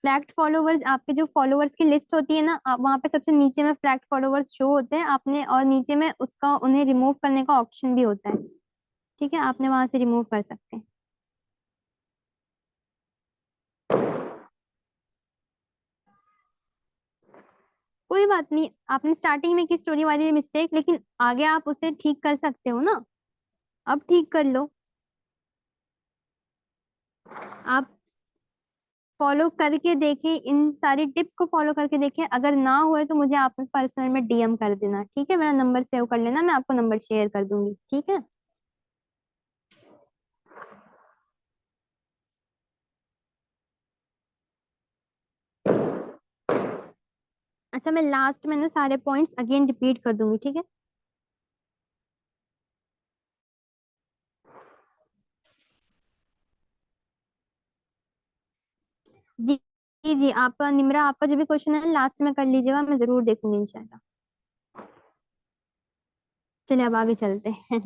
A: फ्लैक्ट फॉलोवर्स, आपके जो फॉलोवर्स की लिस्ट होती है ना, आप वहाँ पे सबसे नीचे में फ्लैक्ट फॉलोवर्स शो होते हैं आपने, और नीचे में उसका उन्हें रिमूव करने का ऑप्शन भी होता है। ठीक है, आपने वहां से रिमूव कर सकते हैं। कोई बात नहीं, आपने स्टार्टिंग में की स्टोरी वाली मिस्टेक, लेकिन आगे आप उसे ठीक कर सकते हो ना। अब ठीक कर लो। आप फॉलो करके देखें, इन सारी टिप्स को फॉलो करके देखें। अगर ना हुए तो मुझे आप पर्सनल में डीएम कर देना, ठीक है? मेरा नंबर सेव कर लेना, मैं आपको नंबर शेयर कर दूंगी, ठीक है? अच्छा, मैं लास्ट में ना सारे पॉइंट्स अगेन रिपीट कर दूंगी, ठीक है? जी जी जी, आपका निम्रा, आपका जो भी क्वेश्चन है लास्ट में कर लीजिएगा, मैं जरूर देखूंगी इंशाल्लाह। चलिए अब आगे चलते हैं।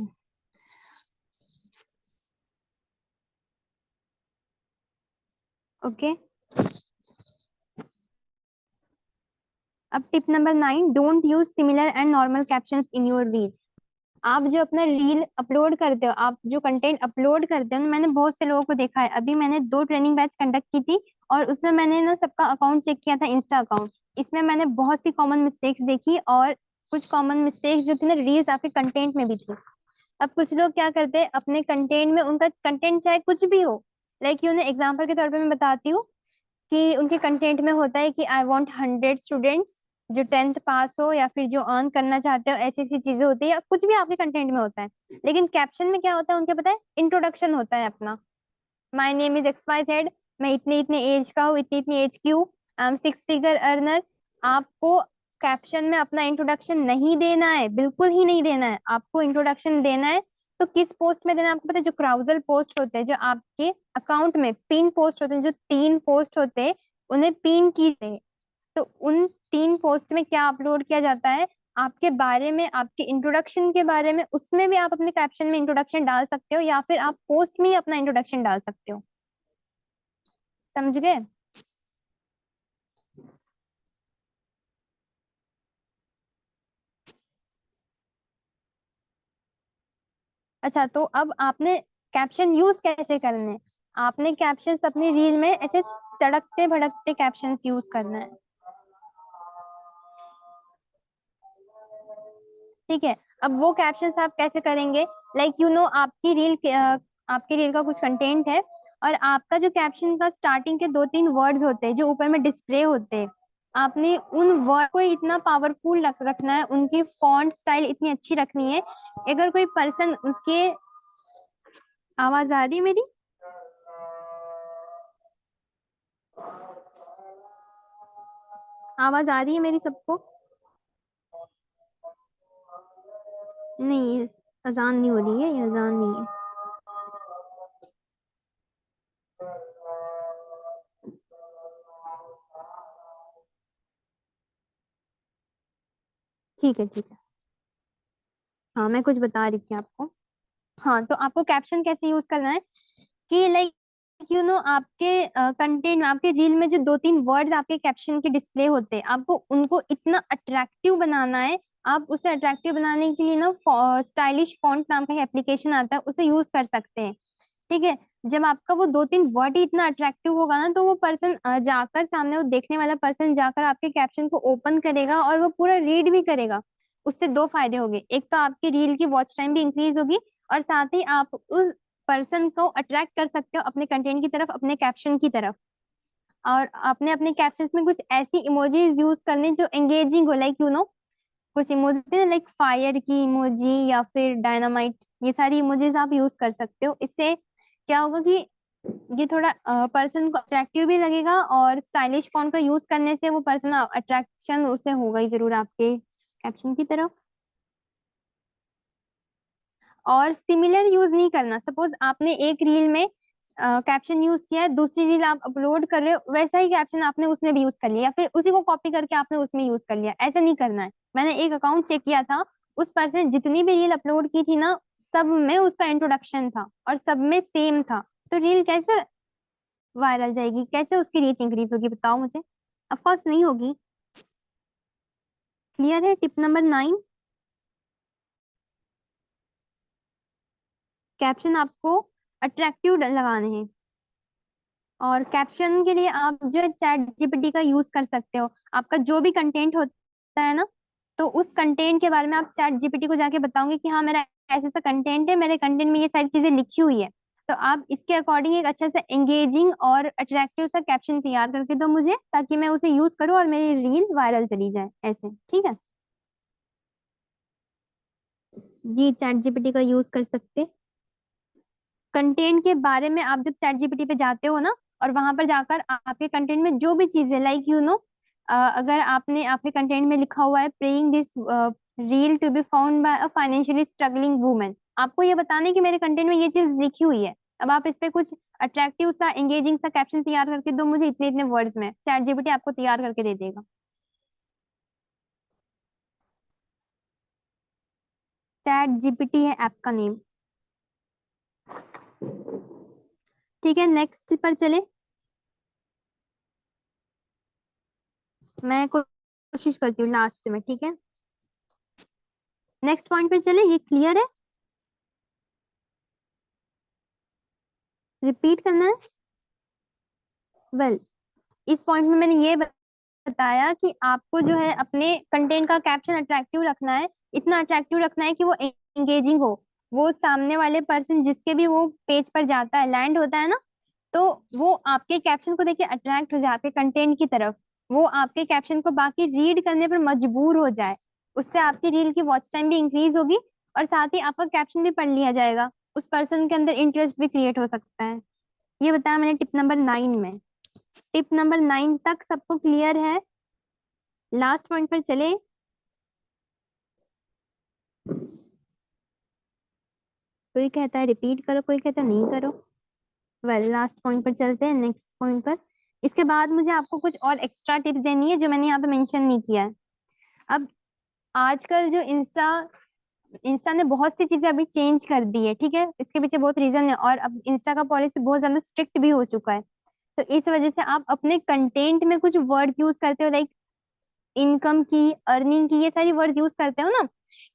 A: ओके। अब tip number 9, don't use similar and normal captions in your reel. आप जो अपना रील अपलोड करते हो, आप जो कंटेंट अपलोड करते हो, मैंने बहुत से लोगों को देखा है। अभी मैंने 2 ट्रेनिंग बैच कंडक्ट की थी और उसमें मैंने ना सबका अकाउंट चेक किया था, इंस्टा अकाउंट। इसमें मैंने बहुत सी कॉमन मिस्टेक्स देखी और कुछ कॉमन मिस्टेक्स जो थी ना रील्स आपके कंटेंट में भी थी। अब कुछ लोग क्या करते हैं अपने कंटेंट में, उनका कंटेंट चाहे कुछ भी हो, लाइक उन्हें एग्जाम्पल के तौर पर मैं बताती हूँ कि उनके कंटेंट में होता है कि आई वांट 100 स्टूडेंट्स जो 10th पास हो या फिर जो अर्न करना चाहते हो, ऐसी ऐसी चीजें होती है, या कुछ भी आपके कंटेंट में होता है। लेकिन कैप्शन में क्या होता है उनके, पता है, इंट्रोडक्शन होता है अपना। माय नेम इज XYZ, मैं इतने इतने एज का हूँ, इतनी इतनी एज की हूँ, आई एम 6 फिगर अर्नर। आपको कैप्शन में अपना इंट्रोडक्शन नहीं देना है, बिल्कुल ही नहीं देना है। आपको इंट्रोडक्शन देना है तो किस पोस्ट में देना है आपको पता है? जो क्राउजल पोस्ट होते हैं, जो आपके अकाउंट में पिन पोस्ट होते हैं, जो 3 पोस्ट होते हैं, उन्हें पिन कीजिए। तो उन 3 पोस्ट में क्या अपलोड किया जाता है? आपके बारे में, आपके इंट्रोडक्शन के बारे में। उसमें भी आप अपने कैप्शन में इंट्रोडक्शन डाल सकते हो या फिर आप पोस्ट में ही अपना इंट्रोडक्शन डाल सकते हो। समझ गए? अच्छा, तो अब आपने कैप्शन यूज कैसे करने हैं? आपने कैप्शंस अपनी रील में ऐसे तड़कते भड़कते कैप्शंस यूज करना है। ठीक है। अब वो कैप्शंस आप कैसे करेंगे? लाइक आपकी रील का कुछ कंटेंट है और आपका जो कैप्शन का स्टार्टिंग के 2-3 वर्ड्स होते हैं जो ऊपर में डिस्प्ले होते हैं, आपने उन वर्ड को इतना पावरफुल रखना है, उनकी फॉन्ट स्टाइल इतनी अच्छी रखनी है। अगर कोई पर्सन उसके, आवाज आ रही है मेरी? आवाज आ रही है मेरी सबको? नहीं, अजान नहीं हो रही है, ये अजान नहीं है। ठीक है, ठीक है। हाँ, मैं कुछ बता रही थी आपको। हाँ, तो आपको कैप्शन कैसे यूज करना है कि लाइक आपके कंटेंट में, आपके रील में जो 2-3 वर्ड्स आपके कैप्शन के डिस्प्ले होते हैं, आपको उनको इतना अट्रैक्टिव बनाना है। आप उसे अट्रैक्टिव बनाने के लिए ना स्टाइलिश फॉन्ट नाम का एप्लीकेशन आता है, उसे यूज कर सकते हैं। ठीक है। जब आपका वो 2-3 वर्ड ही इतना अट्रैक्टिव होगा ना, तो वो पर्सन जाकर, सामने वो देखने वाला पर्सन जाकर आपके कैप्शन को ओपन करेगा और वो पूरा रीड भी करेगा। उससे 2 फायदे होंगे, एक तो आपकी रील की वॉच टाइम भी इंक्रीज होगी और साथ ही आप उस पर्सन को अट्रैक्ट कर सकते हो अपने कंटेंट की तरफ, अपने कैप्शन की तरफ। और आपने अपने कैप्शंस में कुछ ऐसी इमोजीज यूज करने जो एंगेजिंग हो, लाइक कुछ इमोजी लाइक फायर की इमोजी या फिर डायनामाइट, ये सारी इमोजीज आप यूज कर सकते हो। इससे क्या होगा कि ये थोड़ा पर्सन को अट्रैक्टिव भी लगेगा और स्टाइलिश फॉन्ट का यूज करने से वो पर्सन, अट्रैक्शन उसे होगा ही जरूर आपके कैप्शन की तरफ। और सिमिलर यूज नहीं करना। सपोज आपने एक रील में कैप्शन यूज किया है, दूसरी रील आप अपलोड कर रहे हो, वैसा ही कैप्शन आपने उसमें भी यूज कर लिया, या फिर उसी को कॉपी करके आपने उसमें यूज कर लिया। ऐसा नहीं करना है। मैंने एक अकाउंट चेक किया था, उस पर्सन ने जितनी भी रील अपलोड की थी ना, सब में उसका इंट्रोडक्शन था और सब में सेम था। तो रील कैसे वायरल जाएगी, कैसे उसकी रीच इंक्रीज होगी, बताओ मुझे? ऑफकोर्स नहीं होगी। क्लियर है? टिप नंबर 9, कैप्शन आपको अट्रैक्टिव लगाने हैं। और कैप्शन के लिए आप जो है चैट जीपीटी का यूज कर सकते हो। आपका जो भी कंटेंट होता है ना, तो उस कंटेंट के बारे में आप चैट जीपीटी को जाके बताओगे कि हाँ, मेरा ऐसा ऐसा कंटेंट है, मेरे कंटेंट में ये सारी चीजें लिखी हुई है, तो आप इसके अकॉर्डिंग एक अच्छा सा एंगेजिंग और अट्रैक्टिव सा कैप्शन तैयार करके दो मुझे, ताकि मैं उसे यूज करूँ और मेरी रील वायरल चली जाए ऐसे। ठीक है जी, चैट जीपीटी का यूज कर सकते। कंटेंट के बारे में आप जब चैट जीपीटी पे जाते हो ना, और वहां पर जाकर आपके कंटेंट में जो भी चीजें, लाइक अगर आपने आपके कंटेंट में लिखा हुआ है praying this reel to be found by a financially struggling women, आपको ये बताने की मेरे कंटेंट में ये चीज लिखी हुई है। अब आप इस पे कुछ अट्रैक्टिव सा, एंगेजिंग सा कैप्शन तैयार करके दो मुझे इतने इतने वर्ड्स में, चैट जीपीटी आपको तैयार करके दे देगा। चैट जीपीटी है ऐप का नेम। ठीक है, नेक्स्ट पर चले। मैं कोशिश करती हूँ लास्ट में, ठीक है। नेक्स्ट पॉइंट पे चले, ये क्लियर है? रिपीट करना है? वेल, इस पॉइंट में मैंने ये बताया कि आपको जो है अपने कंटेंट का कैप्शन अट्रैक्टिव रखना है, इतना अट्रैक्टिव रखना है कि वो एंगेजिंग हो। वो सामने वाले पर्सन जिसके भी वो पेज पर जाता है, लैंड होता है ना, तो वो आपके कैप्शन को देख के अट्रैक्ट हो जाए आपके कंटेंट की तरफ। वो आपके कैप्शन को बाकी रीड करने पर मजबूर हो जाए। उससे आपकी रील की वॉच टाइम भी इंक्रीज होगी, और साथ ही आपका कैप्शन भी पढ़ लिया जाएगा, उस पर्सन के अंदर इंटरेस्ट भी क्रिएट हो सकता है। ये बताया मैंने टिप नंबर 9 में। टिप नंबर 9 तक सबको क्लियर है? लास्ट पॉइंट पर चले। कोई कहता है रिपीट करो, कोई कहता है नहीं करो। वेल, लास्ट पॉइंट पर चलते हैं, नेक्स्ट पॉइंट पर। इसके बाद मुझे आपको कुछ और एक्स्ट्रा टिप्स देनी है जो मैंने यहाँ पे मेंशन नहीं किया है। अब आजकल जो इंस्टा इंस्टा ने बहुत सी चीजें अभी चेंज कर दी है, ठीक है। इसके पीछे बहुत रीजन है, और अब इंस्टा का पॉलिसी बहुत ज्यादा स्ट्रिक्ट भी हो चुका है। तो इस वजह से आप अपने कंटेंट में कुछ वर्ड यूज करते हो, लाइक इनकम की, अर्निंग की, ये सारी वर्ड यूज करते हो ना,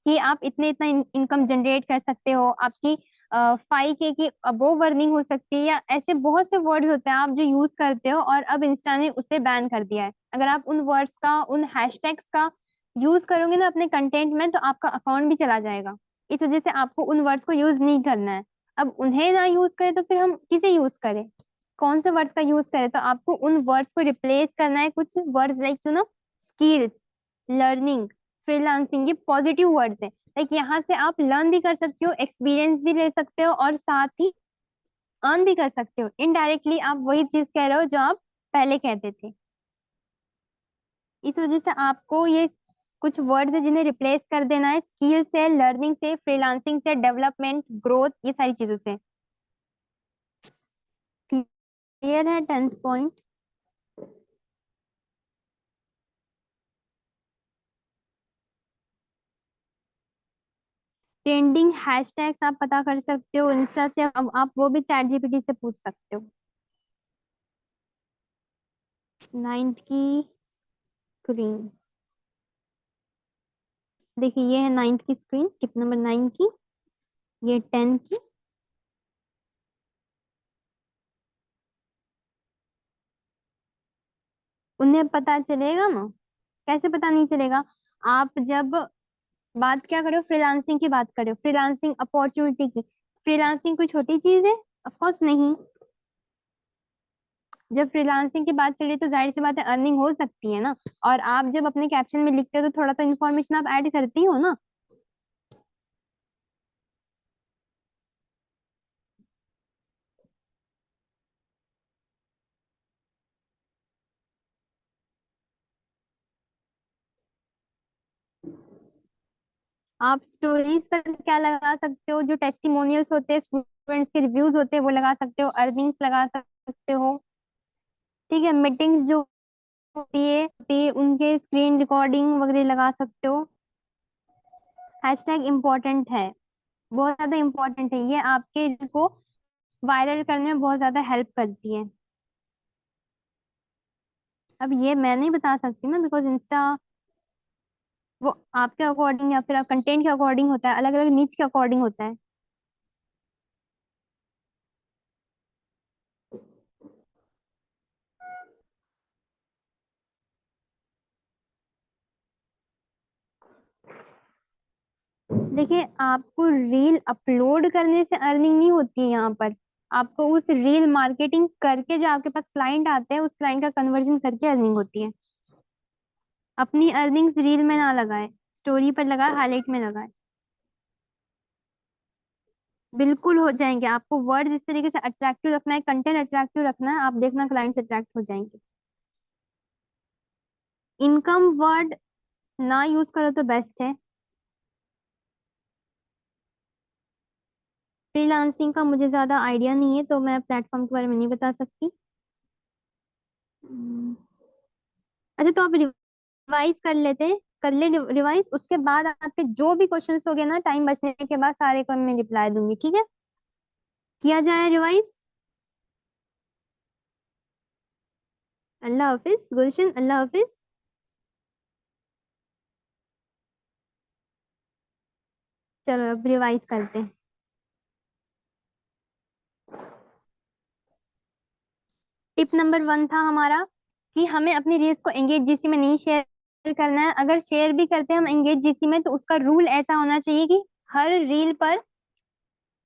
A: कि आप इतने इतना इनकम जनरेट कर सकते हो, आपकी 5K की अबोव अर्निंग हो सकती है, या ऐसे बहुत से वर्ड्स होते हैं आप जो यूज करते हो, और अब इंस्टा ने उसे बैन कर दिया है। अगर आप उन वर्ड्स का, उन हैशटैग्स का यूज करोगे ना अपने कंटेंट में, तो आपका अकाउंट भी चला जाएगा। इस वजह से आपको उन वर्ड्स को यूज नहीं करना है। अब उन्हें ना यूज करें तो फिर हम किसे यूज करें? कौन से वर्ड्स का यूज करें? तो आपको उन वर्ड्स को रिप्लेस करना है, कुछ words like skills, learning, freelancing, ये पॉजिटिव वर्ड्स हैं। लाइक यहाँ से आप लर्न भी कर सकते हो, एक्सपीरियंस भी ले सकते हो, और साथ ही अर्न भी कर सकते हो। इनडायरेक्टली आप वही चीज कह रहे हो जो आप पहले कहते थे। इस वजह से आपको ये कुछ वर्ड्स है जिन्हें रिप्लेस कर देना है, स्किल से, लर्निंग से, फ्रीलांसिंग से, डेवलपमेंट, ग्रोथ, ये सारी चीजों से। क्लियर है 10th पॉइंट? ट्रेंडिंग हैशटैग्स आप पता कर सकते हो इंस्टा से, अब आप वो भी चैट जीपीटी से पूछ सकते हो। 9th की स्क्रीन देखिए, ये है 9th की स्क्रीन, टिप नंबर 9 की। ये 10 की। उन्हें पता चलेगा ना? कैसे पता नहीं चलेगा? आप जब बात क्या करो, फ्रीलांसिंग की बात करो, फ्रीलांसिंग अपॉर्चुनिटी की। फ्रीलांसिंग कोई छोटी चीज है? ऑफ कोर्स नहीं। जब फ्रीलांसिंग की बात चली तो जाहिर सी बात है अर्निंग हो सकती है ना। और आप जब अपने कैप्शन में लिखते हो तो थोड़ा तो इन्फॉर्मेशन आप ऐड करती हो ना। आप स्टोरीज पर क्या लगा सकते हो? जो टेस्टिमोनियल्स होते हैं, स्टूडेंट्स के रिव्यूज होते हैं, वो लगा सकते हो। अर्निंग्स लगा सकते हो। ठीक है, मीटिंग्स जो होती है उनके स्क्रीन रिकॉर्डिंग वगैरह लगा सकते हो। हैशटैग इम्पोर्टेंट है, बहुत ज्यादा इम्पोर्टेंट है, ये आपके को वायरल करने में बहुत ज्यादा हेल्प करती है। अब ये मैं नहीं बता सकती ना, बिकॉज इंस्टा वो आपके अकॉर्डिंग या फिर आप कंटेंट के अकॉर्डिंग होता है, अलग अलग नीच के अकॉर्डिंग होता है। देखिए, आपको रील अपलोड करने से अर्निंग नहीं होती है यहाँ पर। आपको उस रील मार्केटिंग करके जो आपके पास क्लाइंट आते हैं, उस क्लाइंट का कन्वर्जन करके अर्निंग होती है। अपनी अर्निंग्स रील में ना लगाए, स्टोरी पर लगाए, हाईलाइट में लगाए। बिल्कुल हो जाएंगे। आपको वर्ड जिस तरीके से अट्रैक्टिव रखना है, कंटेंट अट्रैक्टिव रखना है, आप देखना क्लाइंट्स अट्रैक्ट हो जाएंगे। इनकम वर्ड ना यूज करो तो बेस्ट है। फ्रीलांसिंग का मुझे ज्यादा आइडिया नहीं है, तो मैं प्लेटफॉर्म के बारे में नहीं बता सकती। हम्म, अच्छा, तो आप रिवाइज कर लेते हैं, कर ले रिवाइज। उसके बाद आपके जो भी क्वेश्चंस हो गए ना, टाइम बचने के बाद सारे को मैं रिप्लाई दूंगी, ठीक है? किया जाए रिवाइज। अल्लाह हाफिज गुलशन, अल्लाह हाफिज। चलो अब रिवाइज करते हैं। टिप नंबर 1 था हमारा कि हमें अपनी रील्स को एंगेज जीसी में नहीं शेयर करना है। अगर शेयर भी करते हैं हम एंगेज जीसी में, तो उसका रूल ऐसा होना चाहिए कि हर रील पर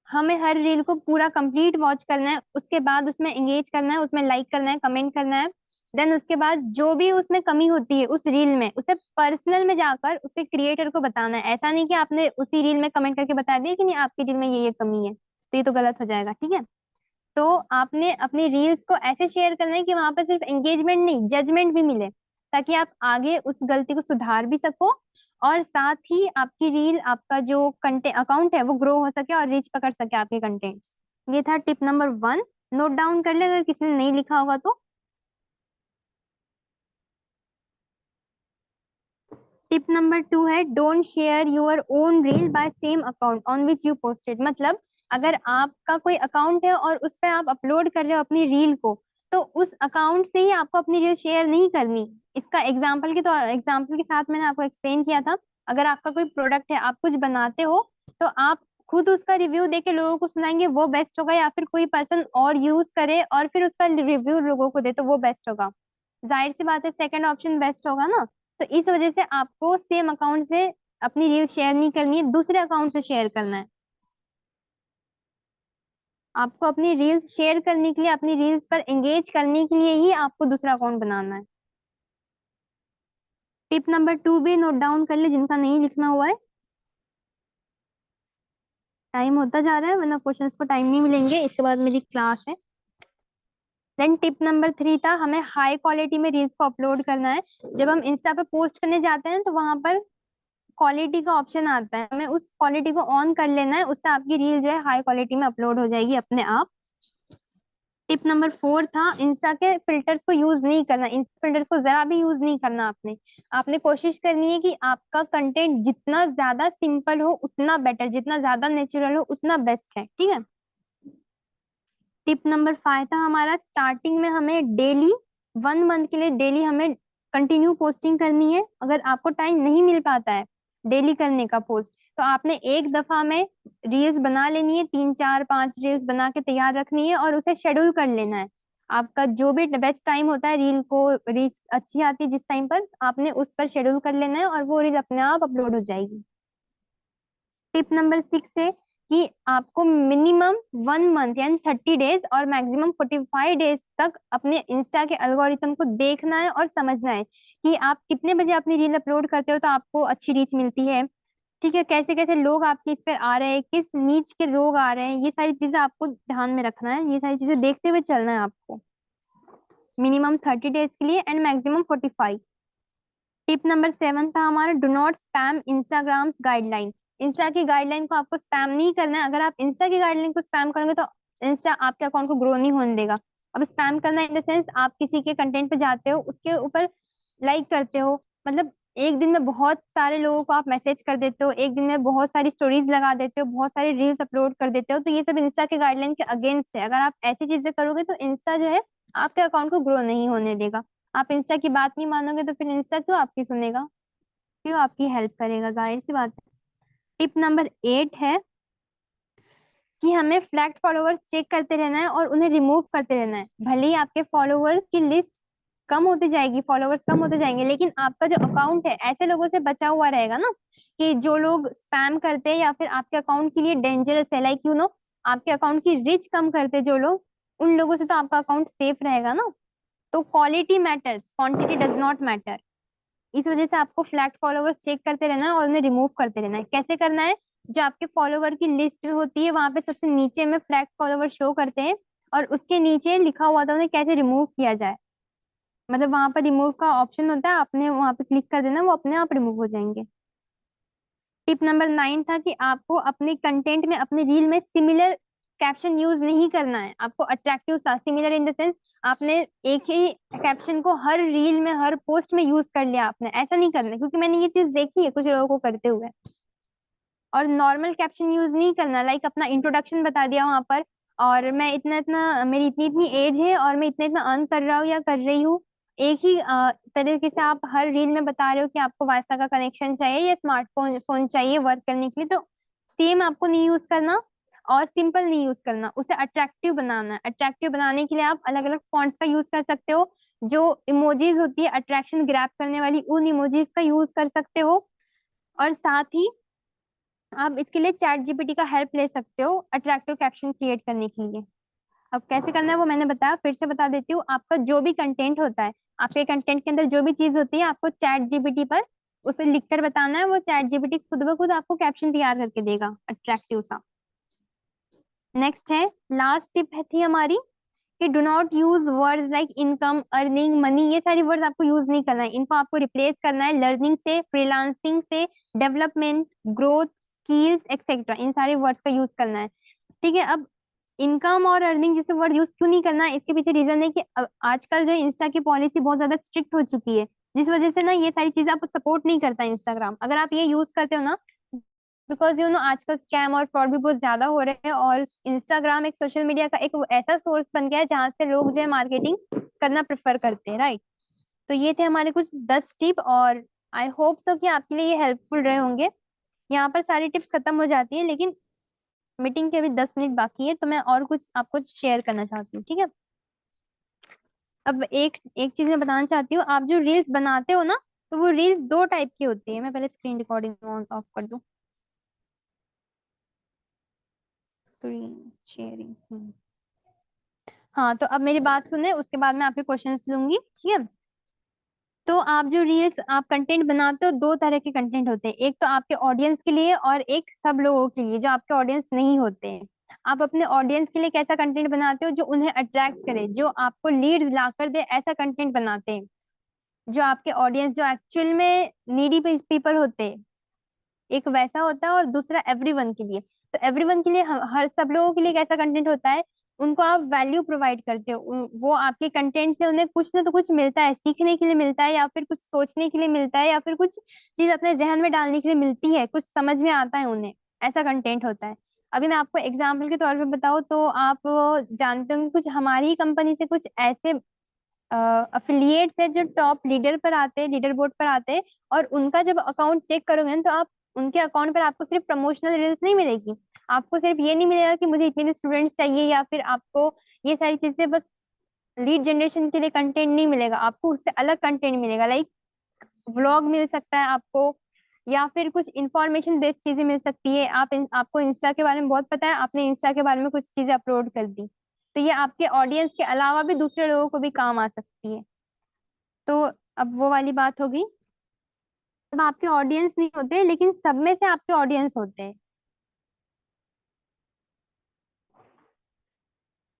A: हमें हर रील को पूरा कंप्लीट वॉच करना है, उसके बाद उसमें एंगेज करना है, उसमें लाइक करना है, कमेंट करना है। देन उसके बाद जो भी उसमें कमी होती है उस रील में, उसे पर्सनल में जाकर उसके क्रिएटर को बताना है। ऐसा नहीं कि आपने उसी रील में कमेंट करके बता दिया कि नहीं आपकी रील में ये कमी है, तो ये तो गलत हो जाएगा, ठीक है। तो आपने अपनी रील्स को ऐसे शेयर करना है कि वहां पर सिर्फ एंगेजमेंट नहीं, जजमेंट भी मिले, ताकि आप आगे उस गलती को सुधार भी सको, और साथ ही आपकी रील, आपका जो कंटेंट अकाउंट है वो ग्रो हो सके और रीच पकड़ सके आपके कंटेंट्स। ये था टिप नंबर 1। नोट डाउन कर ले अगर किसी ने नहीं लिखा होगा तो। टिप नंबर 2 है don't share your own reel by same account on which you posted. मतलब अगर आपका कोई अकाउंट है और उस पर आप अपलोड कर रहे हो अपनी रील को, तो उस अकाउंट से ही आपको अपनी रील शेयर नहीं करनी। इसका एग्जाम्पल के साथ मैंने आपको एक्सप्लेन किया था। अगर आपका कोई प्रोडक्ट है, आप कुछ बनाते हो, तो आप खुद उसका रिव्यू देके लोगों को सुनाएंगे वो बेस्ट होगा, या फिर कोई पर्सन और यूज करे और फिर उसका रिव्यू लोगों को दे तो वो बेस्ट होगा। जाहिर सी बात है सेकंड ऑप्शन बेस्ट होगा ना। तो इस वजह से आपको सेम अकाउंट से अपनी रील शेयर नहीं करनी है, दूसरे अकाउंट से शेयर करना है। आपको अपनी रील्स शेयर करने के लिए, अपनी रील्स पर एंगेज करने के लिए ही आपको दूसरा अकाउंट बनाना है। टिप नंबर 2 भी नोट डाउन कर ले जिनका नहीं लिखना हुआ है। टाइम होता जा रहा है वरना क्वेश्चंस को टाइम नहीं मिलेंगे, इसके बाद मेरी क्लास है। देन टिप नंबर 3 था हमें हाई क्वालिटी में रील्स को अपलोड करना है। जब हम इंस्टा पे पोस्ट करने जाते हैं तो वहां पर क्वालिटी का ऑप्शन आता है, हमें उस क्वालिटी को ऑन कर लेना है, उससे आपकी रील जो है हाई क्वालिटी में अपलोड हो जाएगी अपने आप। टिप नंबर 4 था इंस्टा के फिल्टर्स को यूज नहीं करना। इंस्टा फिल्टर्स को जरा भी यूज नहीं करना। आपने आपने कोशिश करनी है कि आपका कंटेंट जितना ज्यादा सिंपल हो उतना बेटर, जितना ज्यादा नेचुरल हो उतना बेस्ट है, ठीक है। टिप नंबर 5 था हमारा स्टार्टिंग में हमें डेली 1 मंथ के लिए डेली हमें कंटिन्यू पोस्टिंग करनी है। अगर आपको टाइम नहीं मिल पाता है डेली करने का पोस्ट, तो आपने एक दफा में रील्स बना लेनी है, 3 4 5 रील्स बना के तैयार रखनी है और उसे शेड्यूल कर लेना है। आपका जो भी बेस्ट टाइम होता है रील को रीच अच्छी आती है जिस टाइम पर, आपने उस पर शेड्यूल कर लेना है और वो रील अपने आप अपलोड हो जाएगी। टिप नंबर 6 है कि आपको मिनिमम 1 मंथ यानी 30 डेज और मैक्सिमम 45 डेज तक अपने इंस्टा के एल्गोरिथम को देखना है और समझना है कि आप कितने बजे अपनी रील अपलोड करते हो तो आपको अच्छी रीच मिलती है, ठीक है। कैसे कैसे लोग आपके इस पर आ रहे हैं, किस नीच के लोग आ रहे हैं, ये सारी चीजें आपको ध्यान में रखना है, ये सारी चीजें देखते हुए चलना है आपको। मिनिमम 30 डेज के लिए एंड मैक्सिमम 45। टिप नंबर 7 था हमारा do not spam Instagrams guideline. Insta की गाइडलाइन को आपको स्पैम नहीं करना है। अगर आप इंस्टा की गाइडलाइन को स्पैम करोगे तो इंस्टा आपके अकाउंट को ग्रो नहीं होने देगा। अब स्पैम करना इन द सेंस आप किसी के कंटेंट पे जाते हो, उसके ऊपर लाइक करते हो, मतलब एक दिन में बहुत सारे लोगों को आप मैसेज कर देते हो, एक दिन में बहुत सारी स्टोरीज लगा देते हो, बहुत सारी रील्स अपलोड कर देते हो, तो ये सब इंस्टा के गाइडलाइन के अगेंस्ट है। अगर आप ऐसी चीजें करोगे तो इंस्टा जो है आपके अकाउंट को ग्रो नहीं होने देगा। आप इंस्टा की बात नहीं मानोगे तो फिर इंस्टा क्यों आपकी सुनेगा, क्यों आपकी हेल्प करेगा, जाहिर सी बात है। टिप नंबर 8 है कि हमें फ्लैक्ट फॉलोअर्स चेक करते रहना है और उन्हें रिमूव करते रहना है। भले ही आपके फॉलोअर्स की लिस्ट कम होती जाएगी, फॉलोअर्स कम होते जाएंगे, लेकिन आपका जो अकाउंट है ऐसे लोगों से बचा हुआ रहेगा ना, कि जो लोग स्पैम करते हैं या फिर आपके अकाउंट के लिए डेंजरस है, लाइक आपके अकाउंट की रीच कम करते हैं जो लोग, उन लोगों से तो आपका अकाउंट सेफ रहेगा ना। तो quality matters, quantity does not matter. इस वजह से आपको फ्लैट फॉलोवर्स चेक करते रहना है और उन्हें रिमूव करते रहना है। कैसे करना है, जो आपके फॉलोवर की लिस्ट होती है वहां पे सबसे नीचे में फ्लैट फॉलोवर शो करते हैं और उसके नीचे लिखा हुआ था उन्हें कैसे रिमूव किया जाए। मतलब वहां पर रिमूव का ऑप्शन होता है, आपने वहां पे क्लिक कर देना, वो अपने आप रिमूव हो जाएंगे। टिप नंबर 9 था कि आपको अपने कंटेंट में, अपने रील में सिमिलर कैप्शन यूज नहीं करना है। आपको अट्रैक्टिव सा, सिमिलर इन द सेंस आपने एक ही कैप्शन को हर रील में हर पोस्ट में यूज कर लिया, आपने ऐसा नहीं करना है, क्योंकि मैंने ये चीज देखी है कुछ लोगों को करते हुए। और नॉर्मल कैप्शन यूज नहीं करना, लाइक अपना इंट्रोडक्शन बता दिया वहां पर, और मैं इतना इतना, मेरी इतनी इतनी एज है और मैं इतना इतना अर्न कर रहा हूँ या कर रही हूँ। एक ही तरीके से आप हर रील में बता रहे हो कि आपको वाईफाई का कनेक्शन चाहिए या स्मार्टफोन फोन चाहिए वर्क करने के लिए, तो सेम आपको नहीं यूज करना और सिंपल नहीं यूज करना, उसे अट्रैक्टिव बनाना है। अट्रैक्टिव बनाने के लिए आप अलग अलग फॉन्ट्स का यूज कर सकते हो। जो इमोजीज होती है अट्रैक्शन ग्रैब करने वाली, उन इमोजीज का यूज कर सकते हो। और साथ ही आप इसके लिए चैट जीपीटी का हेल्प ले सकते हो अट्रैक्टिव कैप्शन क्रिएट करने के लिए। अब कैसे करना है वो मैंने बताया, फिर से बता देती हूँ। आपका जो भी कंटेंट होता है, आपके कंटेंट के अंदर जो भी चीज होती है, आपको चैट जीपीटी पर उसे लिखकर बताना है। वो चैट जीपीटी खुद ब खुद आपको कैप्शन तैयार करके देगा अट्रैक्टिव सा। नेक्स्ट है, लास्ट टिप है थी हमारी कि do not use words like income, earning, money. ये सारी वर्ड्स आपको यूज नहीं करना है, इनको आपको रिप्लेस करना है लर्निंग से, फ्रीलांसिंग से, डेवलपमेंट, ग्रोथ, स्किल्स एक्सेट्रा, इन सारे वर्ड्स का यूज करना है। ठीक है। अब इनकम और अर्निंग जैसे वर्ड यूज क्यों नहीं करना है, इसके पीछे रीजन है कि आजकल जो इंस्टा की पॉलिसी बहुत ज्यादा स्ट्रिक्ट हो चुकी है, जिस वजह से ना ये सारी चीजें आपको सपोर्ट नहीं करता इंस्टाग्राम। अगर आप ये यूज करते हो ना, बिकॉज यू नो आजकल स्कैम और फ्रॉड भी बहुत ज्यादा हो रहे हैं, और इंस्टाग्राम एक सोशल मीडिया का एक ऐसा सोर्स बन गया है जहाँ से लोग जो है मार्केटिंग करना प्रेफर करते हैं, राइट। तो ये थे हमारे कुछ 10 टिप, और आई होप सो कि आपके लिए ये हेल्पफुल रहे होंगे। यहाँ पर सारी टिप्स खत्म हो जाती है, लेकिन मीटिंग के अभी 10 मिनट बाकी है, तो मैं और कुछ आपको शेयर करना चाहती हूँ, ठीक है। अब एक एक चीज मैं बताना चाहती हूँ, आप जो रील्स बनाते हो ना, तो वो रील्स दो टाइप की होती है। मैं पहले स्क्रीन रिकॉर्डिंग ऑन ऑफ कर दूँ, स्क्रीन शेयरिंग। हाँ, तो अब मेरी बात सुने, उसके बाद मैं आपके क्वेश्चंस लूंगी, ठीक है। तो आप जो रील्स आप कंटेंट बनाते हो, दो तरह के कंटेंट होते हैं। एक तो आपके ऑडियंस के लिए, और एक सब लोगों के लिए जो आपके ऑडियंस नहीं होते हैं। आप अपने ऑडियंस के लिए कैसा कंटेंट बनाते हो, जो उन्हें अट्रैक्ट करे, जो आपको लीड्स ला कर दे, ऐसा कंटेंट बनाते हैं। जो आपके ऑडियंस जो एक्चुअल में नीडी पीपल होते हैं, एक वैसा होता है, और दूसरा एवरीवन के लिए। तो एवरीवन के लिए हर सब लोगों के लिए कैसा कंटेंट होता है, उनको आप वैल्यू प्रोवाइड करते हो। वो आपके कंटेंट से उन्हें कुछ ना तो कुछ मिलता है, सीखने के लिए मिलता है, या फिर कुछ सोचने के लिए मिलता है, या फिर कुछ चीज अपने जहन में डालने के लिए मिलती है, कुछ समझ में आता है उन्हें। ऐसा कंटेंट होता है। अभी मैं आपको एग्जाम्पल के तौर पे बताऊँ तो आप जानते होंगे, कुछ हमारी ही कंपनी से कुछ ऐसे अफिलिएट्स है जो टॉप लीडर पर आते हैं, लीडर बोर्ड पर आते हैं। और उनका जब अकाउंट चेक करोगे ना, तो आप उनके अकाउंट पर आपको सिर्फ प्रमोशनल रील्स नहीं मिलेगी। आपको सिर्फ ये नहीं मिलेगा कि मुझे इतने स्टूडेंट्स चाहिए, या फिर आपको ये सारी चीजें बस लीड जनरेशन के लिए कंटेंट नहीं मिलेगा, आपको उससे अलग कंटेंट मिलेगा। लाइक व्लॉग मिल सकता है आपको, या फिर कुछ इंफॉर्मेशन बेस्ड चीजें मिल सकती है। आपको इंस्टा के बारे में बहुत पता है, आपने इंस्टा के बारे में कुछ चीजें अपलोड कर दी, तो ये आपके ऑडियंस के अलावा भी दूसरे लोगों को भी काम आ सकती है। तो अब वो वाली बात होगी। अब आपके ऑडियंस नहीं होते, लेकिन सब में से आपके ऑडियंस होते हैं।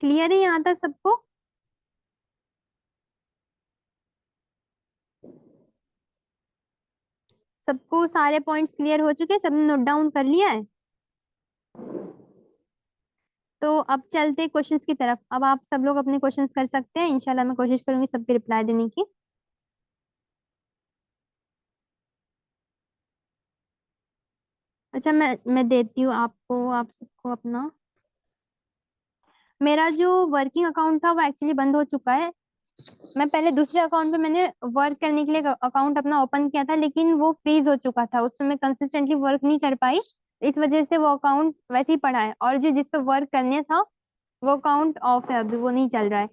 A: क्लियर है यहाँ तक सबको? सबको सारे पॉइंट्स क्लियर हो चुके हैं, सबने नोट डाउन कर लिया है? तो अब चलते क्वेश्चंस की तरफ। अब आप सब लोग अपने क्वेश्चंस कर सकते हैं, इंशाल्लाह मैं कोशिश करूंगी सबके रिप्लाई देने की। अच्छा, मैं देती हूँ आपको, आप सबको अपना। मेरा जो वर्किंग अकाउंट था वो एक्चुअली बंद हो चुका है। मैं पहले दूसरे अकाउंट पे मैंने वर्क करने के लिए अकाउंट अपना ओपन किया था, लेकिन वो फ्रीज हो चुका था, उस पर मैं कंसिस्टेंटली वर्क नहीं कर पाई। इस वजह से वो अकाउंट वैसे ही पड़ा है, और जो जिस पे वर्क करने था वो अकाउंट ऑफ है, अभी वो नहीं चल रहा है।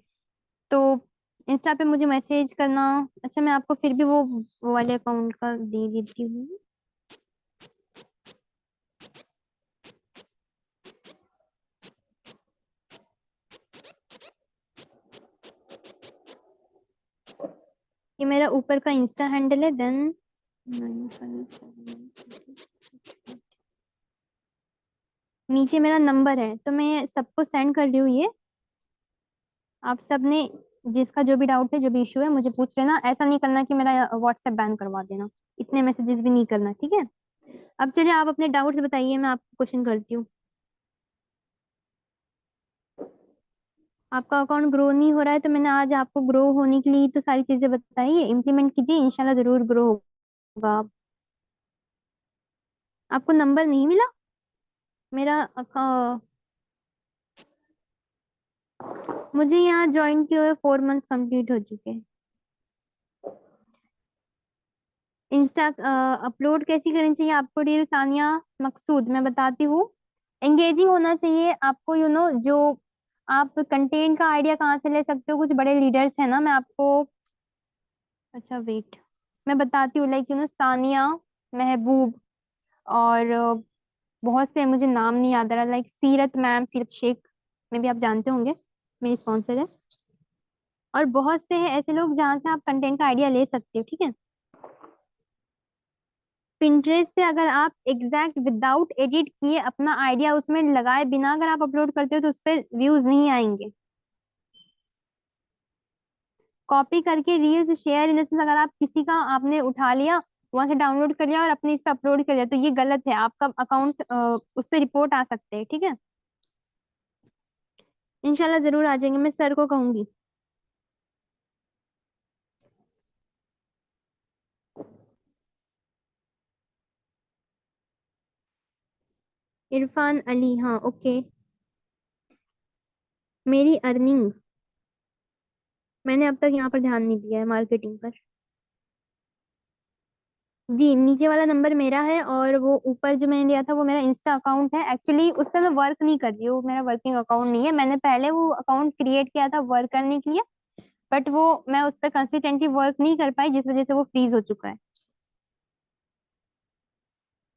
A: तो इंस्टा पे मुझे मैसेज करना। अच्छा, मैं आपको फिर भी वो वाले अकाउंट का दे देती हूँ। ये मेरा ऊपर का इंस्टा हैंडल है, देन नीचे मेरा नंबर है, तो मैं सबको सेंड कर रही हूँ ये। आप सबने जिसका जो भी डाउट है, जो भी इशू है, मुझे पूछ लेना। ऐसा नहीं करना कि मेरा व्हाट्सएप बैन करवा देना, इतने मैसेजेस भी नहीं करना, ठीक है। अब चलिए आप अपने डाउट्स बताइए, मैं आपको क्वेश्चन करती हूँ। आपका अकाउंट ग्रो नहीं हो रहा है, तो मैंने आज आपको ग्रो होने के लिए तो सारी चीजें बताई है, इम्प्लीमेंट कीजिए, इंशाल्लाह जरूर ग्रो होगा। आपको नंबर नहीं मिला मेरा? मुझे यहाँ ज्वाइन किए हुए 4 मंथ्स कंप्लीट हो चुके हैं। इंस्टा अपलोड कैसी करनी चाहिए आपको रील सानिया मकसूद? मैं बताती हूँ। एंगेजिंग होना चाहिए आपको, जो आप कंटेंट का आइडिया कहाँ से ले सकते हो, कुछ बड़े लीडर्स हैं ना, मैं आपको, अच्छा वेट, मैं बताती हूँ, लाइक सानिया, महबूब, और बहुत से, मुझे नाम नहीं याद आ रहा, लाइक सीरत मैम, सीरत शेख, में भी आप जानते होंगे, मेरी स्पॉन्सर है। और बहुत से हैं ऐसे लोग जहाँ से आप कंटेंट का आइडिया ले सकते हो, ठीक है। पिंटरेस्ट से अगर आप एग्जैक्ट विदाउट एडिट किए अपना आइडिया उसमें लगाए बिना अगर आप अपलोड करते हो तो उस पर व्यूज नहीं आएंगे। कॉपी करके reels share, in the sense अगर आप किसी का आपने उठा लिया, वहां से डाउनलोड कर लिया और अपने इस पे अपलोड कर लिया, तो ये गलत है, आपका अकाउंट उस पर रिपोर्ट आ सकते हैं, ठीक है। इंशाल्लाह जरूर आ जाएंगे, मैं सर को कहूंगी। इरफान अली, हाँ ओके। मेरी अर्निंग, मैंने अब तक यहाँ पर ध्यान नहीं दिया है मार्केटिंग पर। जी, नीचे वाला नंबर मेरा है और वो ऊपर जो मैंने लिया था वो मेरा इंस्टा अकाउंट है। एक्चुअली उस पर मैं वर्क नहीं कर रही हूँ, मेरा वर्किंग अकाउंट नहीं है, मैंने पहले वो अकाउंट क्रिएट किया था वर्क करने के लिए, बट वो मैं उस पर कंसिस्टेंटली वर्क नहीं कर पाई, जिस वजह से वो फ्रीज हो चुका है।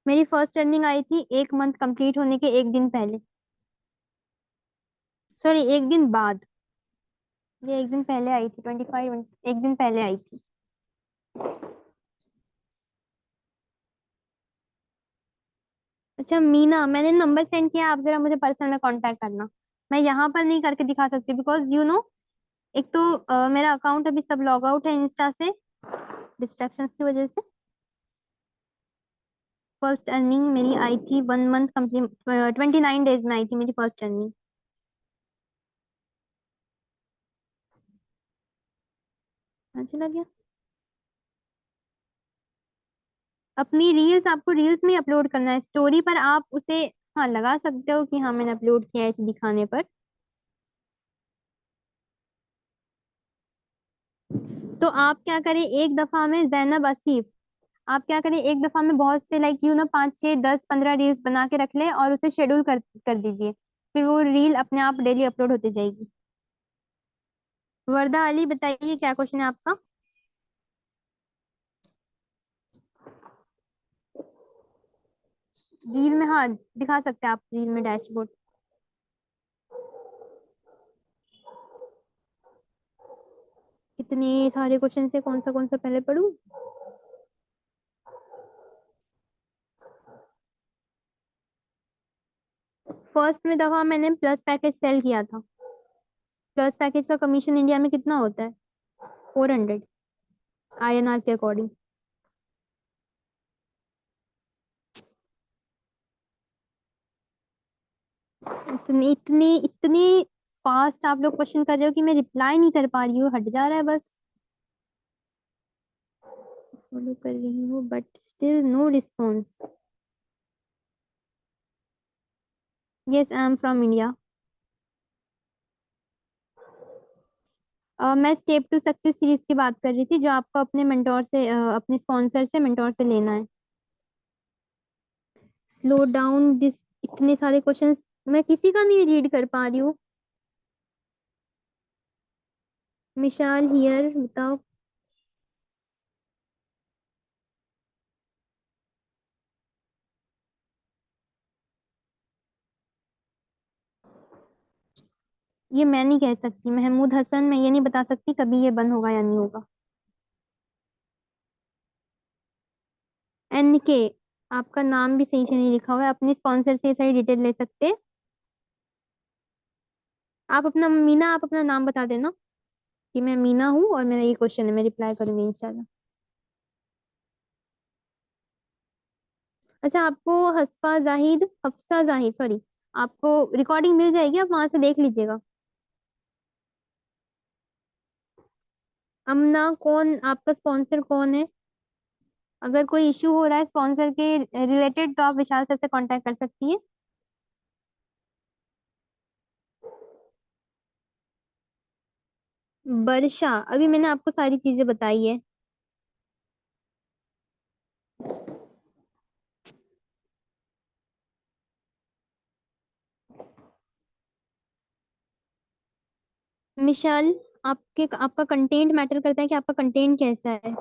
A: मेरी फर्स्ट अर्निंग आई थी 1 मंथ कंप्लीट होने के 1 दिन पहले, सॉरी 1 दिन बाद, ये 1 दिन पहले आई थी, 25, 1 दिन पहले आई थी। अच्छा मीना, मैंने नंबर सेंड किया, आप जरा मुझे पर्सनल में कांटेक्ट करना, मैं यहाँ पर नहीं करके दिखा सकती बिकॉज एक तो मेरा अकाउंट अभी सब लॉग आउट है इंस्टा से, डिस्ट्रैक्शन की वजह से। फर्स्ट अर्निंग मेरी आई थी 1 मंथ कंप्लीट, 29 डेज में आई थी मेरी फर्स्ट अर्निंग। अच्छा लग गया। अपनी रील्स आपको रील्स में अपलोड करना है, स्टोरी पर आप उसे हाँ लगा सकते हो कि हाँ मैंने अपलोड किया है इसे दिखाने पर। तो आप क्या करें, एक दफा में जैनब आसिफ, आप क्या करें एक दफा में बहुत से, लाइक 5, 6, 10, 15 रील्स बना के रख लें और उसे शेड्यूल कर दीजिए, फिर वो रील अपने आप डेली अपलोड होती जाएगी। वर्दा अली, बताइए क्या क्वेश्चन है आपका? रील में हाँ दिखा सकते हैं आप, रील में डैशबोर्ड। इतने सारे क्वेश्चन से कौन सा पहले पढूं? फर्स्ट में दफा मैंने प्लस पैकेज सेल किया था। प्लस पैकेज का कमीशन इंडिया में कितना होता है? 400 INR के अकॉर्डिंग। इतनी इतनी इतनी फास्ट आप लोग क्वेश्चन कर रहे हो कि मैं रिप्लाई नहीं कर पा रही हूँ, हट जा रहा है बस। फॉलो कर रही हूँ but still no response. Yes I am from India. मैं स्टेप टू सक्सेस सीरीज की बात कर रही थी, जो आपको अपने मेंटोर से अपने स्पॉन्सर से, मेंटोर से लेना है। स्लो डाउन दिस, इतने सारे क्वेश्चंस मैं किसी का नहीं रीड कर पा रही हूँ। मिशाल हियर, बताओ। ये मैं नहीं कह सकती, महमूद हसन, मैं ये नहीं बता सकती कभी ये बंद होगा या नहीं होगा। NK, आपका नाम भी सही से नहीं लिखा हुआ है, अपने स्पॉन्सर से ये सारी डिटेल ले सकते हैं। आप अपना मीना, आप अपना नाम बता देना कि मैं मीना हूँ और मेरा ये क्वेश्चन है, मैं रिप्लाई करूंगी इंशाल्लाह। अच्छा, आपको हफ्सा जाहिद सॉरी, आपको रिकॉर्डिंग मिल जाएगी, आप वहां से देख लीजिएगा। अमना, कौन आपका स्पॉन्सर कौन है? अगर कोई इशू हो रहा है स्पॉन्सर के रिलेटेड तो आप विशाल सर से कांटेक्ट कर सकती है। वर्षा, अभी मैंने आपको सारी चीजें बताई है। मिशाल, आपका कंटेंट मैटर करता है कि आपका कंटेंट कैसा है।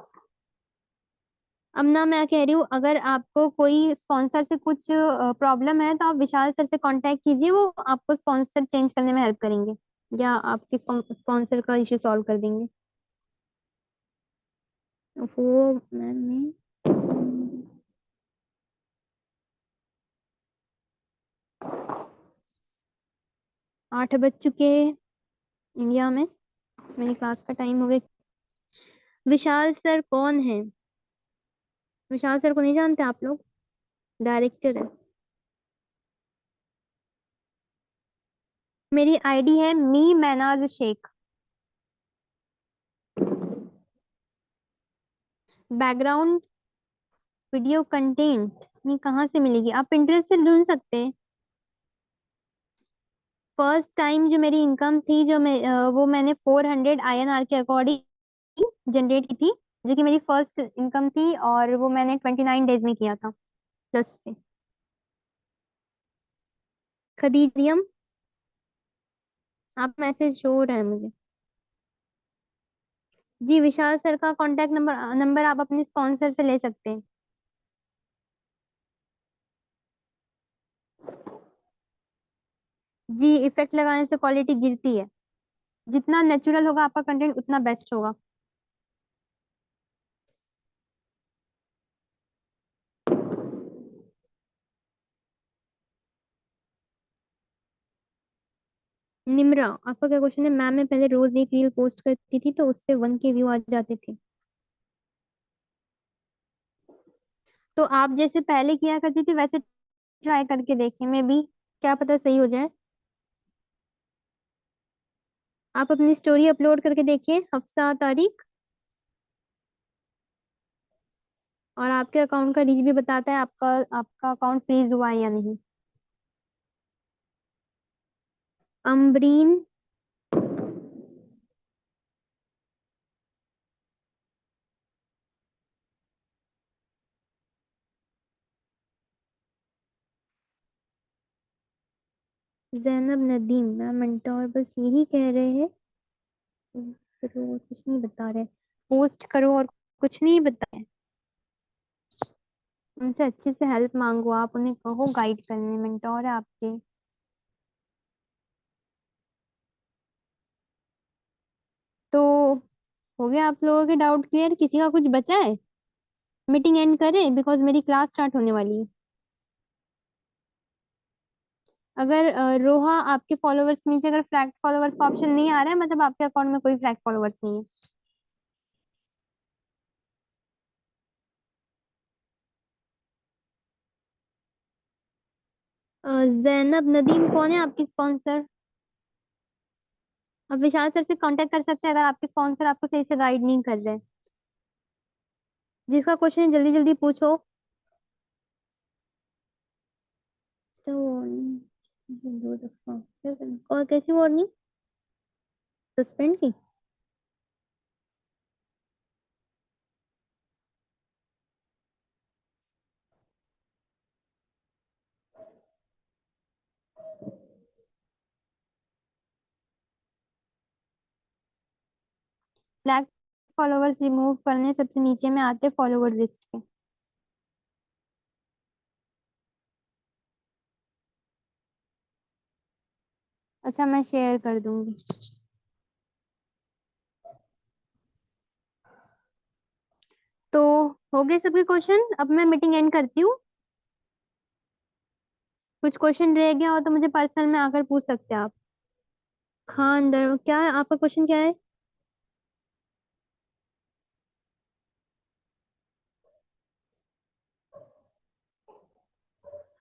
A: अब ना मैं कह रही हूँ, अगर आपको कोई स्पॉन्सर से कुछ प्रॉब्लम है तो आप विशाल सर से कांटेक्ट कीजिए, वो आपको स्पॉन्सर चेंज करने में हेल्प करेंगे या आपके स्पॉन्सर का इश्यू सॉल्व कर देंगे। वो मैंने 8 बज चुके इंडिया में, मेरी क्लास का टाइम हो गया। विशाल सर कौन है? विशाल सर को नहीं जानते आप लोग? डायरेक्टर है। मेरी आईडी है मी मैनाज शेख। बैकग्राउंड वीडियो कंटेंट ये कहाँ से मिलेगी? आप पिंटरेस्ट से ढूंढ सकते हैं। फर्स्ट टाइम जो मेरी इनकम थी, वो मैंने 400 INR के अकॉर्डिंग जनरेट की थी, जो कि मेरी फर्स्ट इनकम थी, और वो मैंने 29 डेज में किया था प्लस से। खदीजियम, आप मैसेज शो हो रहा है मुझे। जी, विशाल सर का कांटेक्ट नंबर नंबर आप अपने स्पॉन्सर से ले सकते हैं। जी, इफेक्ट लगाने से क्वालिटी गिरती है। जितना नेचुरल होगा आपका कंटेंट उतना बेस्ट होगा। निम्रा, आपका क्या क्वेश्चन है? मैम, मैं पहले रोज एक रील पोस्ट करती थी तो उस पे 1K व्यू आ जाते थे। तो आप जैसे पहले किया करती थी वैसे ट्राई करके देखें, मे बी क्या पता सही हो जाए। आप अपनी स्टोरी अपलोड करके देखिए, हफ्सा तारीख, और आपके अकाउंट का रीच भी बताता है आपका आपका अकाउंट फ्रीज हुआ है या नहीं। अम्बरीन, जैनब नदीम, मैम मेंटोर बस यही कह रहे हैं। पोस्ट करो और कुछ नहीं बता रहे। पोस्ट करो और कुछ नहीं बता रहे। उनसे अच्छे से हेल्प मांगो, आप उन्हें कहो गाइड करने, मेंटोर है आपके। तो हो गया आप लोगों के डाउट क्लियर? किसी का कुछ बचा है? मीटिंग एंड करें, बिकॉज मेरी क्लास स्टार्ट होने वाली है। अगर रोहा, आपके फॉलोवर्स के नीचे अगर फ्लैग फॉलोवर्स का ऑप्शन नहीं आ रहा है, मतलब आपके अकाउंट में कोई फ्लैग फॉलोवर्स नहीं है। जैनब नदीम कौन है आपकी स्पॉन्सर? आप विशाल सर से कांटेक्ट कर सकते हैं अगर आपके स्पॉन्सर आपको सही से गाइड नहीं कर रहे। जिसका क्वेश्चन जल्दी जल्दी पूछो। तो दो दफा और कैसी वार्निंग? सस्पेंड की? फ्लैग फॉलोवर्स रिमूव करने सबसे नीचे में आते फॉलोवर लिस्ट के। अच्छा, मैं शेयर कर दूंगी। तो हो गए सबके क्वेश्चन? अब मैं मीटिंग एंड करती हूँ। कुछ क्वेश्चन रह गया हो तो मुझे पर्सनल में आकर पूछ सकते हैं आप। हाँ, अंदर क्या है आपका क्वेश्चन, क्या है?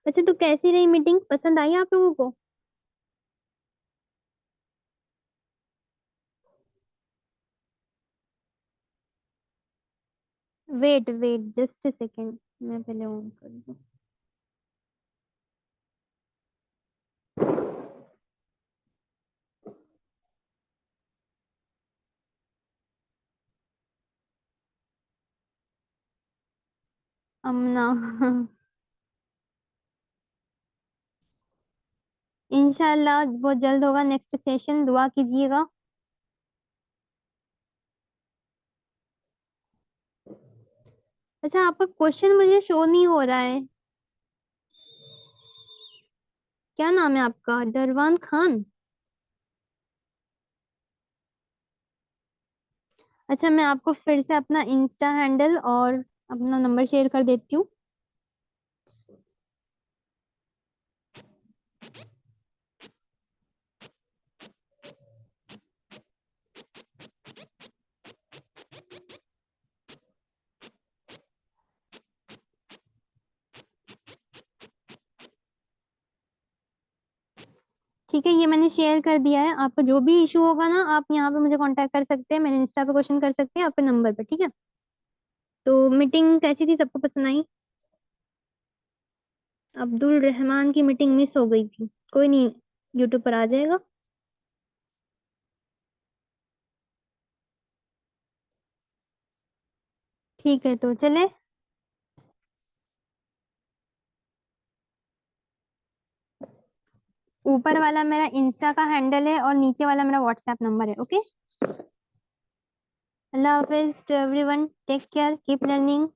A: अच्छा, तो कैसी रही मीटिंग? पसंद आई आप लोगों को? Wait wait just a second, मैं पहले ऑन कर दूँ। अमना इंशाल्लाह बहुत जल्द होगा नेक्स्ट सेशन, दुआ कीजिएगा। अच्छा, आपका क्वेश्चन मुझे शो नहीं हो रहा है। क्या नाम है आपका? दरवान खान। अच्छा, मैं आपको फिर से अपना इंस्टा हैंडल और अपना नंबर शेयर कर देती हूँ। ठीक है, ये मैंने शेयर कर दिया है। आपका जो भी इशू होगा ना, आप यहाँ पे मुझे कांटेक्ट कर सकते हैं, मेरे इंस्टा पे क्वेश्चन कर सकते हैं आपके नंबर पे, ठीक है। तो मीटिंग कैसी थी, सबको पसंद आई? अब्दुल रहमान की मीटिंग मिस हो गई थी, कोई नहीं, यूट्यूब पर आ जाएगा। ठीक है, तो चले। ऊपर वाला मेरा इंस्टा का हैंडल है और नीचे वाला मेरा व्हाट्सएप नंबर है, ओके। अल्लाह हाफिज to everyone, take care, keep learning.